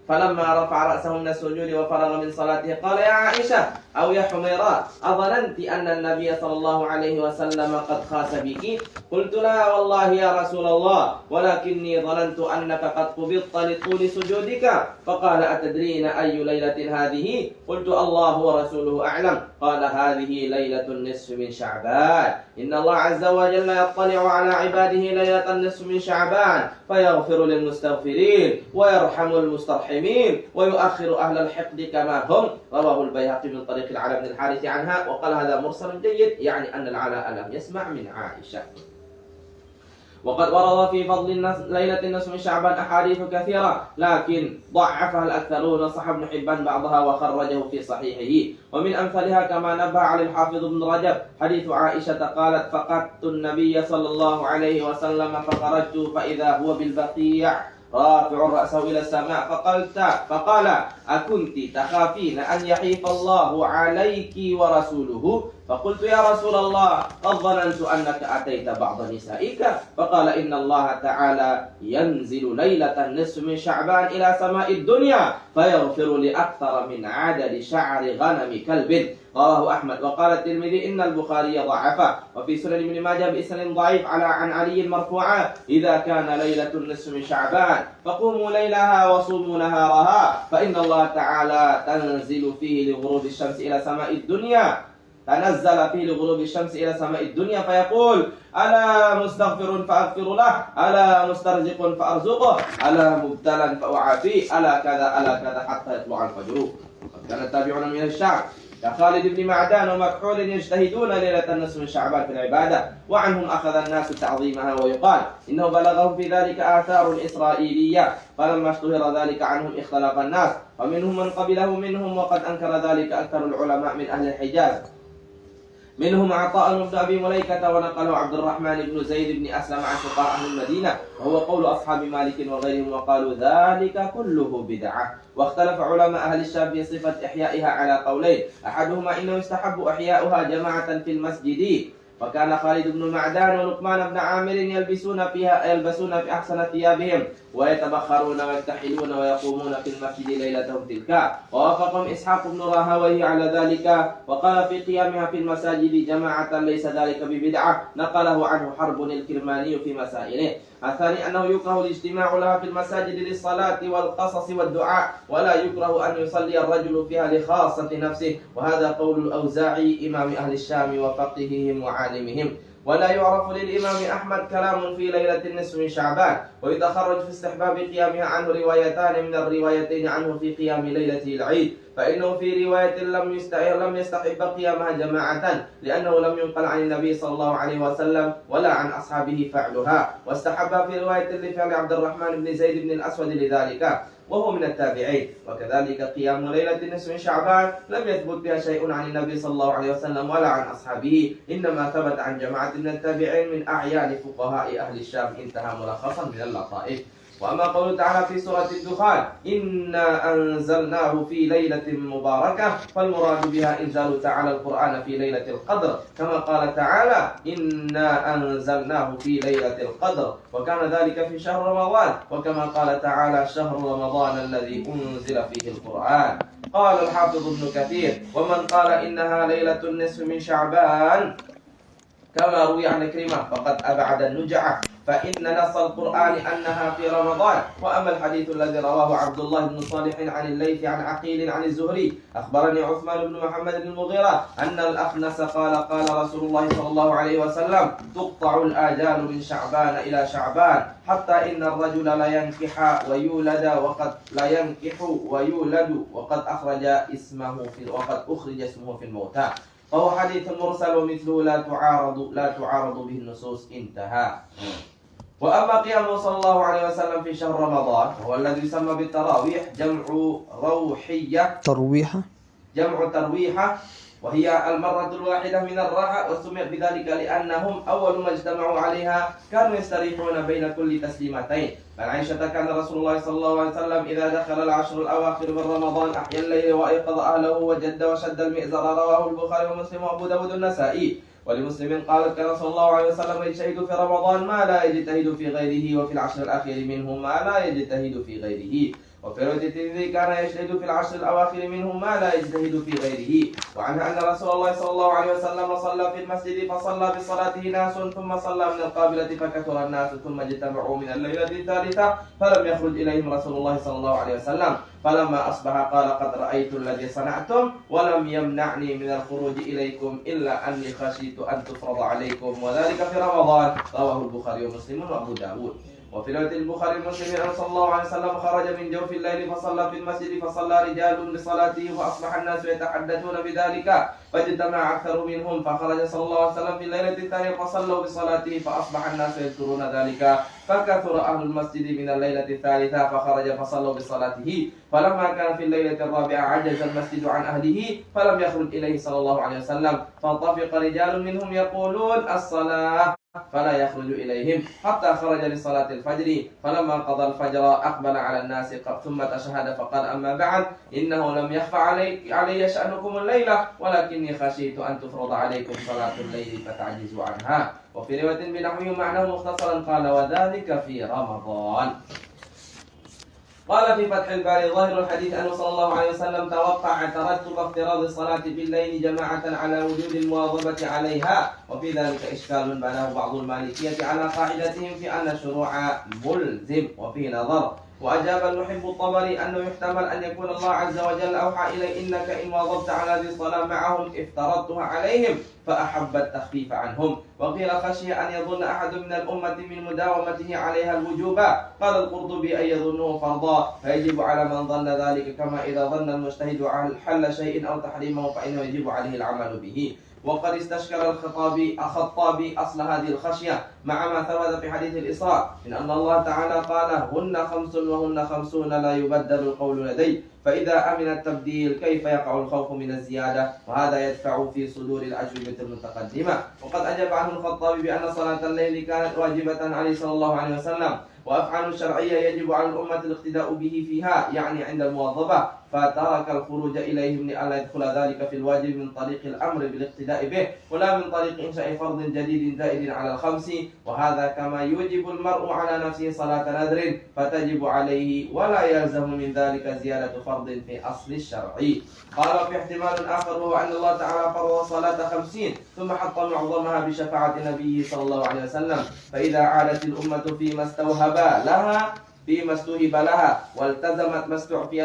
فلما رفع رأسه من السجود وفرغ من صلاته قال يا عائشة أو يا حميراء أظننت أن النبي صلى الله عليه وسلم قد خاس بك؟ قلت لا والله يا رسول الله، ولكني ظننت أنك قد قبضت لطول سجودك. فقال أتدرين أي ليلة هذه؟ قلت الله ورسوله أعلم. قال هذه ليلة النصف من شعبان، إن الله عز وجل يطلع على عباده ليلة النصف من شعبان فيغفر للمستغفرين ويرحم المسترحمين ويؤخر أهل الحقد كما هم، رواه البيهقي من طريق العلاء بن الحارث عنها، وقال هذا مرسل جيد، يعني أن العلاء لم يسمع من عائشة. وقد ورد في فضل ليلة النصف من شعبان أحاديث كثيرة، لكن ضعفها الأكثرون، وصح ابن حبان بعضها وخرجه في صحيحه. ومن أمثالها كما نبه على الحافظ ابن رجب حديث عائشة قالت فقدت النبي صلى الله عليه وسلم فخرجت فإذا هو بالبقيع رافع رأسه إلى السماء فقال أكنت تخافين أن يحيف الله عليك ورسوله؟ فقلت يا رسول الله قد ظننت أنك أتيت بعض نسائك. فقال إن الله تعالى ينزل ليلة النصف من شعبان إلى سماء الدنيا فيغفر لأكثر من عدد شعر غنم كلب، رواه أحمد. وقال الترمذي إن البخاري ضعفه. وفي سنن ابن ماجه بإسناد ضعيف عن علي مرفوعا إذا كان ليلة النصف من شعبان فقوموا ليلها وصوموا نهارها، فإن الله تعالى تنزل فيه لغروب الشمس إلى سماء الدنيا فيقول ألا مستغفر فأغفر له، ألا مسترزق فأرزقه، ألا مبتلا فأعافيه، ألا كذا حتى يطلع الفجر. وقد كان التابعون من الشعب كخالد بن معدان ومكحول يجتهدون ليلة النصف من شعبان في العبادة، وعنهم أخذ الناس تعظيمها، ويقال إنه بلغهم في ذلك آثار إسرائيلية، فلما اشتهر ذلك عنهم اختلف الناس، ومنهم من قبله منهم، وقد أنكر ذلك أكثر العلماء من أهل الحجاز، منهم عطاء بن أبي مليكة، ونقله عبد الرحمن بن زيد بن أسلم عن فقهاء أهل المدينة، وهو قول أصحاب مالك وغيرهم، وقالوا ذلك كله بدعة. واختلف علماء أهل الشام في صفة إحيائها على قولين، أحدهما إنه يستحب إحياؤها جماعة في المسجد، وكان خالد بن معدان ولقمان بن عامر يلبسون في أحسن ثيابهم ويتبخرون ويكتحلون ويقومون في المسجد ليلتهم تلك، ووافقهم إسحاق بن راهويه على ذلك، وقال في قيامها في المساجد جماعة ليس ذلك ببدعة، نقله عنه حرب الكرماني في مسائله. الثاني أنه يكره الاجتماع لها في المساجد للصلاة والقصص والدعاء، ولا يكره أن يصلي الرجل فيها لخاصة نفسه، وهذا قول الأوزاعي إمام أهل الشام وفقههم وعالمهم. ولا يعرف للإمام أحمد كلام في ليلة النصف من شعبان، ويتخرج في استحباب قيامها عنه روايتان من الروايتين عنه في قيام ليلة العيد، فإنه في رواية لم يستحب قيامها جماعة، لأنه لم ينقل عن النبي صلى الله عليه وسلم ولا عن أصحابه فعلها، واستحب في رواية لفعل عبد الرحمن بن زيد بن الأسود لذلك، وهو من التابعين. وكذلك قيام ليلة النصف من شعبان لم يثبت بها شيء عن النبي صلى الله عليه وسلم ولا عن أصحابه، إنما ثبت عن جماعة من التابعين من أعيان فقهاء أهل الشام، انتهى ملخصا من اللطائف. وأما قوله تعالى في سورة الدخان إنا أنزلناه في ليلة مباركة، فالمراد بها إنزال تعالى القرآن في ليلة القدر، كما قال تعالى إنا أنزلناه في ليلة القدر، وكان ذلك في شهر رمضان، وكما قال تعالى شهر رمضان الذي أنزل فيه القرآن. قال الحافظ ابن كثير ومن قال إنها ليلة النصف من شعبان كما روي عن كريمة فقد أبعد النجعة، فإن نص القرآن أنها في رمضان. وأما الحديث الذي رواه عبد الله بن صالح عن الليث عن عقيل عن الزهري أخبرني عثمان بن محمد بن المغيرة أن الأخنس قال قال رسول الله صلى الله عليه وسلم تقطع الآجال من شعبان إلى شعبان حتى إن الرجل لا ينكح ويولد وقد أخرج اسمه في الموتى. فهو حديث مرسل ومثله لا تعارض به النصوص. انتهى. وأما قيامه صلى الله عليه وسلم في شهر رمضان وهو الذي يسمى بالتراويح جمع ترويحة وهي المرة الواحدة من الراحة، وسمي بذلك لأنهم أول ما اجتمعوا عليها كانوا يستريحون بين كل تسليمتين. فعائشة كان رسول الله صلى الله عليه وسلم إذا دخل العشر الأواخر من رمضان أحيا الليل وأيقظ أهله وجد وشد المئزر. رواه البخاري ومسلم وأبو داود النسائي. ولمسلم قال كان صلى الله عليه وسلم يجتهد في رمضان ما لا يجتهد في غيره، وفي العشر الأخير منه ما لا يجتهد في غيره. وفي رواية الترمذي كان يجتهد في العشر الأواخر منه ما لا يجتهد في غيره. وعنه أن رسول الله صلى الله عليه وسلم صلى في المسجد فصلى بصلاته ناس ثم صلى من القابلة فكثر الناس ثم اجتمعوا من الليلة الثالثة فلم يخرج إليهم رسول الله صلى الله عليه وسلم. فلما أصبح قال قد رأيت الذي صنعتم ولم يمنعني من الخروج إليكم إلا أني خشيت أن تفرض عليكم وذلك في رمضان. رواه البخاري ومسلم وأبو داود. وفي رواية البخاري ومسلم أن صلى الله عليه وسلم خرج من جوف الليل فصلى في المسجد فصلى رجال بصلاته فأصبح الناس يتحدثون بذلك فاجتمع أكثر منهم فخرج صلى الله عليه وسلم في الليلة الثانية فصلوا بصلاته فأصبح الناس يذكرون ذلك فكثر أهل المسجد من الليلة الثالثة فخرج فصلوا بصلاته. فلما كان في الليلة الرابعة عجز المسجد عن أهله فلم يخرج إليه صلى الله عليه وسلم فانطفق رجال منهم يقولون الصلاة فلا يخرج إليهم حتى خرج لصلاة الفجر. فلما قضى الفجر أقبل على الناس ثم تشهد فقال أما بعد إنه لم يخفى علي شأنكم الليلة ولكني خشيت أن تفرض عليكم صلاة الليل فتعجزوا عنها. وفي رواية بنحوه معناه مختصرا قال وذلك في رمضان. قال في فتح الباري ظاهر الحديث أنه صلى الله عليه وسلم توقع ترتب افتراض الصلاة بالليل جماعة على وجود المواظبة عليها. وفي ذلك إشكال بناه بعض المالكية على قاعدتهم في أن الشروع ملزم وفي نظر. وأجاب المحب الطبري أنه يحتمل أن يكون الله عز وجل أوحى إلي إنك إن واظبت على هذه الصلاة معهم افترضتها عليهم فأحب التخفيف عنهم. وقيل خشي أن يظن أحد من الأمة من مداومته عليها الوجوب. قال القرطبي أن يظنه فرضا فيجب على من ظن ذلك كما إذا ظن المجتهد حل شيء أو تحريمه فإنه يجب عليه العمل به. وقد استشكل الخطابي أصل هذه الخشية مع ما ثبت في حديث الإسراء من أن الله تعالى قال هن 5 وهن 50 لا يبدل القول لدي فإذا أمن التبديل كيف يقع الخوف من الزيادة وهذا يدفع في صدور الأجوبة المتقدمة. وقد أجاب عنه الخطابي بأن صلاة الليل كانت واجبة عليه صلى الله عليه وسلم وأفعال الشرعية يجب على الأمة الاقتداء به فيها يعني عند المواظبة فترك الخروج إليهم لئلا يدخل ذلك في الواجب من طريق الأمر بالاقتداء به ولا من طريق إنشاء فرض جديد زائد على الخمس. وهذا كما يوجب المرء على نفسه صلاة نذر فتجب عليه ولا يلزم من ذلك زيادة فرض في أصل الشرع. قال في احتمال آخر وهو أن الله تعالى فرض صلاة 50 ثم حط معظمها بشفاعة نبيه صلى الله عليه وسلم فإذا عادت الأمة فيما استوهب لها والتزمت ما استعفى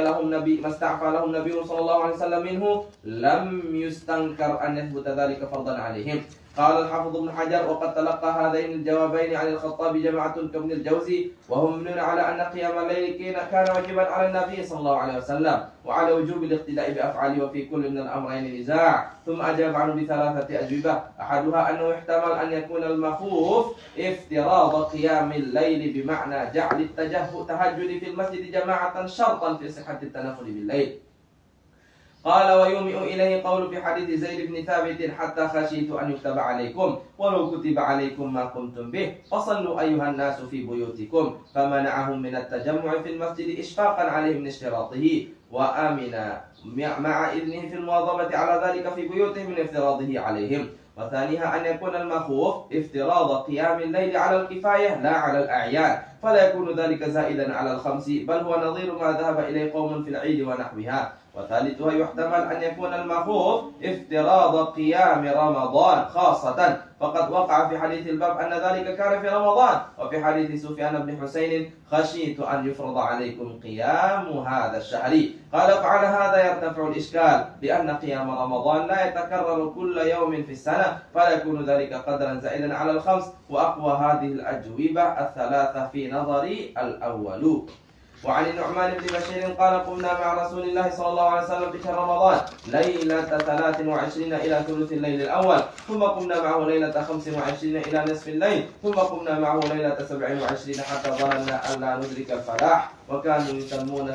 لهم النبي صلى الله عليه وسلم منه لم يستنكر أن يثبت ذلك فرضا عليهم. قال الحافظ ابن حجر وقد تلقى هذين الجوابين عن الخطاب جماعة كابن الجوزي وهم مبنون على أن قيام الليل كان واجبا على النبي صلى الله عليه وسلم وعلى وجوب الاقتداء بأفعاله وفي كل من الأمرين نزاع. ثم أجاب عنه ب3 أجوبة أحدها أنه يحتمل أن يكون المخوف افتراض قيام الليل بمعنى جعل التهجد في المسجد جماعة شرطا في صحة التنفل بالليل. قال ويومئ إليه قول في حديث زيد بن ثابت حتى خشيت أن يكتب عليكم ولو كتب عليكم ما قمتم به فصلوا أيها الناس في بيوتكم فمنعهم من التجمع في المسجد إشفاقا عليه من اشتراطه وآمن مع إذنه في المواظبة على ذلك في بيوتهم من افتراضه عليهم. وثانيها أن يكون المخوف افتراض قيام الليل على الكفاية لا على الأعيان فلا يكون ذلك زائدا على 5 بل هو نظير ما ذهب إليه قوم في العيد ونحوها. وثالثها يحتمل أن يكون المخوف افتراض قيام رمضان خاصة، فقد وقع في حديث الباب أن ذلك كان في رمضان، وفي حديث سفيان بن حسين خشيت أن يفرض عليكم قيام هذا الشهر. قال فعلى هذا يرتفع الإشكال، لأن قيام رمضان لا يتكرر كل يوم في السنة، فلا يكون ذلك قدرا زائدا على الخمس. وأقوى هذه الأجوبة الثلاثة في نظري الأول. وعن النعمان بن بشير قال قمنا مع رسول الله صلى الله عليه وسلم في شهر رمضان ليلة 23 إلى ثلث الليل الأول، ثم قمنا معه ليلة 25 إلى نصف الليل، ثم قمنا معه ليلة 27 حتى ظننا أن لا ندرك الفلاح، وكانوا يسمونه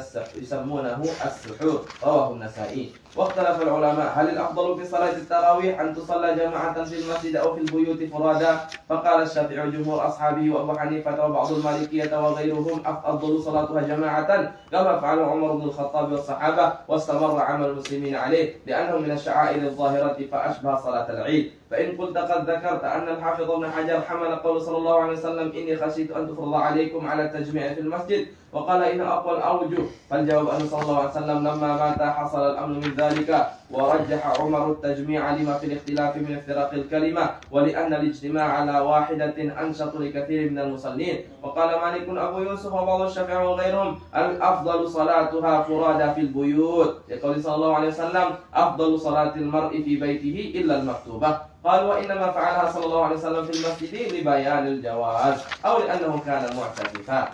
السحور. رواه النسائي. واختلف العلماء هل الأفضل في صلاة التراويح أن تصلى جماعة في المسجد أو في البيوت فرادا؟ فقال الشافعي وجمهور أصحابه وأبو حنيفة وبعض المالكية وغيرهم أفضل صلاتها جماعة، كما فعل عمر بن الخطاب والصحابة، واستمر عمل المسلمين عليه لأنه من الشعائر الظاهرة فأشبه صلاة العيد. فإن قلت قد ذكرت أن الحافظ ابن حجر حمل قول صلى الله عليه وسلم إني خشيت أن تفرض عليكم على التجميع في المسجد، وقال إن أقوى الأوجه، فالجواب أن صلى الله عليه وسلم لما مات حصل الأمن من ذلك، ورجح عمر التجميع لما في الاختلاف من افتراق الكلمة، ولأن الاجتماع على واحدة أنشط لكثير من المصلين. وقال مالك أبو يوسف وبعض الشافعي وغيرهم الأفضل صلاتها فرادى في البيوت، لقول صلى الله عليه وسلم أفضل صلاة المرء في بيته إلا المكتوبة. قال وإنما فعلها صلى الله عليه وسلم في المسجد لبيان الجواز أو لأنه كان معتكفا.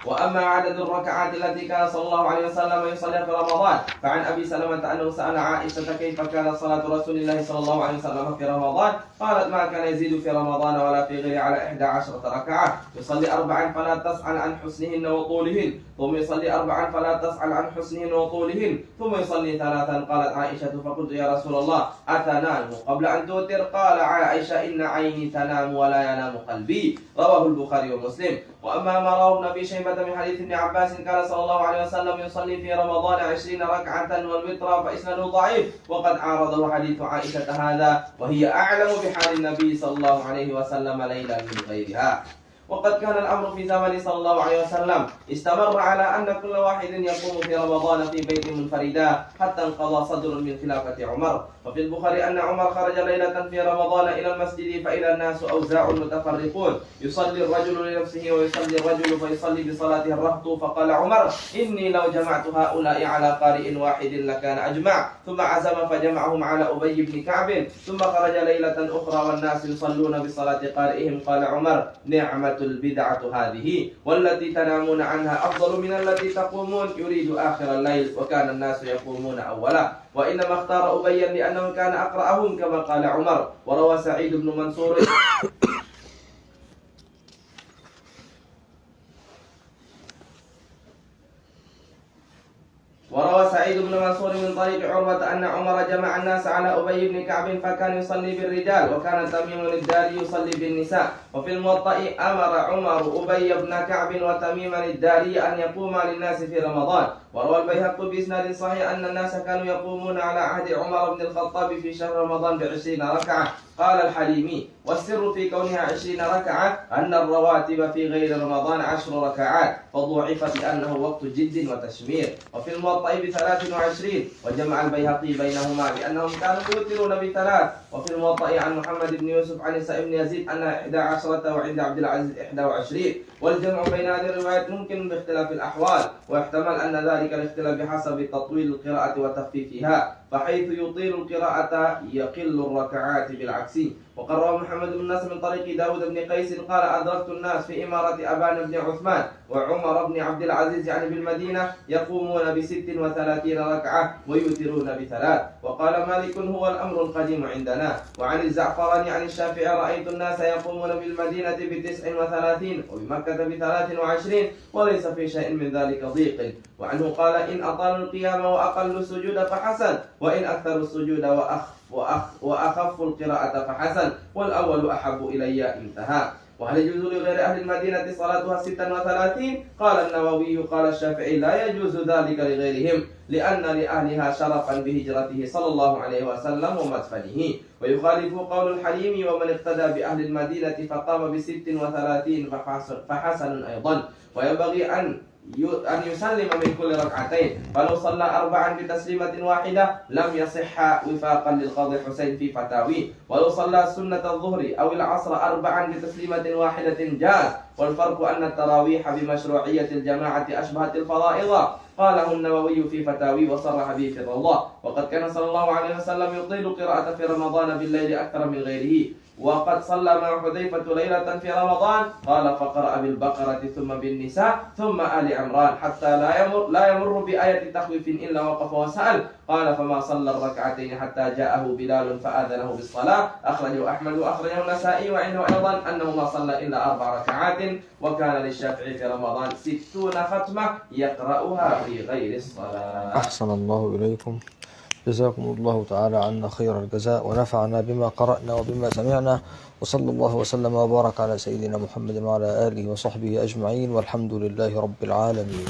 وأما عدد الركعات التي كان صلى الله عليه وسلم يصلي في رمضان، فعن أبي سلمة أنه سأل عائشة كيف كانت صلاة رسول الله صلى الله عليه وسلم في رمضان، قالت ما كان يزيد في رمضان ولا في غيره على 11 ركعة، يصلي 4 فلا تسأل عن حسنهن وطولهن، ثم يصلي 4 فلا تسأل عن حسنهن وطولهن، ثم يصلي 3. قالت عائشة فقلت يا رسول الله أتنام قبل أن توتر؟ قال عائشة إن عيني تنام ولا ينام قلبي. رواه البخاري ومسلم. وأما ما رواه ابن أبي شيبة من حديث ابن عباس كان صلى الله عليه وسلم يصلي في رمضان 20 ركعة والوتر فإسناده ضعيف، وقد عارضه حديث عائشة هذا، وهي أعلم بحال النبي صلى الله عليه وسلم ليلا من غيرها. وقد كان الأمر في زمن صلى الله عليه وسلم استمر على أن كل واحد يقوم في رمضان في بيت منفردا حتى انقضى صدر من خلافة عمر. وفي البخاري أن عمر خرج ليلة في رمضان إلى المسجد فإذا الناس أوزاع متفرقون، يصلي الرجل لنفسه ويصلي الرجل فيصلي بصلاته الرهط، فقال عمر إني لو جمعت هؤلاء على قارئ واحد لكان أجمع، ثم عزم فجمعهم على أبي بن كعب، ثم خرج ليلة أخرى والناس يصلون بصلاة قارئهم، قال عمر نعمة البدعة هذه، والتي تنامون عنها أفضل من التي تقومون، يريد آخر الليل، وكان الناس يقومون أولا. وإنما اختار أبيا لأنه كان أقرأهم كما قال عمر. وروى سعيد بن منصور من طريق عروة أن عمر جمع الناس على أبي بن كعب فكان يصلي بالرجال، وكان تميم الداري يصلي بالنساء. وفي الموطأ أمر عمر أبي بن كعب وتميم الداري أن يقوما للناس في رمضان. وروى البيهقي بإسناد صحيح أن الناس كانوا يقومون على عهد عمر بن الخطاب في شهر رمضان ب20 ركعة. قال الحليمي والسر في كونها 20 ركعة أن الرواتب في غير رمضان 10 ركعات، فضوعفت لأنه وقت جد وتشمير. وفي الموطأ ب23، وجمع البيهقي بينهما لأنهم كانوا يوترون ب3. وفي الموطأ عن محمد بن يوسف عن سعيد بن يزيد أنها 11 وعند عبد العزيز 21. والجمع بين هذه الروايات ممكن باختلاف الأحوال، ويحتمل أن ذلك الاختلاف بحسب تطويل القراءة وتخفيفها، فحيث يطيل القراءة يقل الركعات بالعكس. وقرأ محمد بن نصر من طريق داود بن قيس قال أدركت الناس في إمارة أبان بن عثمان وعمر بن عبد العزيز يعني بالمدينة يقومون ب36 ركعة ويوترون ب3. وقال مالك هو الأمر القديم عندنا. وعن الزعفراني عن الشافعي رأيت الناس يقومون بالمدينة ب39 وبمكة ب23 وليس في شيء من ذلك ضيق. وعنه قال إن أطالوا القيام وأقلوا السجود فحسن، وإن أكثروا السجود وأخفوا القراءة فحسن، والأول أحب إلي. انتهى. وهل يجوز لغير أهل المدينة صلاتها 36؟ قال النووي قال الشافعي لا يجوز ذلك لغيرهم، لأن لأهلها شرفا بهجرته صلى الله عليه وسلم ومدفنه. ويخالف قول الحليم ومن اقتدى بأهل المدينة فقام ب36 فحسن أيضا. وينبغي أن أن يسلم من كل ركعتين، فلو صلى 4 بتسليمة واحدة لم يصح وفاقا للقاضي حسين في فتاويه. ولو صلى سنة الظهر أو العصر 4 بتسليمة واحدة جاز، والفرق أن التراويح بمشروعية الجماعة أشبهت الفرائض، قاله النووي في فتاويه وصرح به في الروضة. وقد كان صلى الله عليه وسلم يطيل قراءة في رمضان بالليل أكثر من غيره، وقد صلى مع حذيفة ليلة في رمضان قال فقرأ بالبقرة ثم بالنساء ثم آل عمران حتى لا يمر بآية تخويف إلا وقف وسأل، قال فما صلى الركعتين حتى جاءه بلال فآذنه بالصلاة. أخرجه أحمد وأخرجه النسائي، وعنده أيضا أنه ما صلى إلا 4 ركعات، وكان للشافعي في رمضان 60 ختمة يقرأها في غير الصلاة. أحسن الله إليكم، جزاكم الله تعالى عنا خير الجزاء، ونفعنا بما قرأنا وبما سمعنا، وصلى الله وسلم وبارك على سيدنا محمد وعلى آله وصحبه أجمعين، والحمد لله رب العالمين.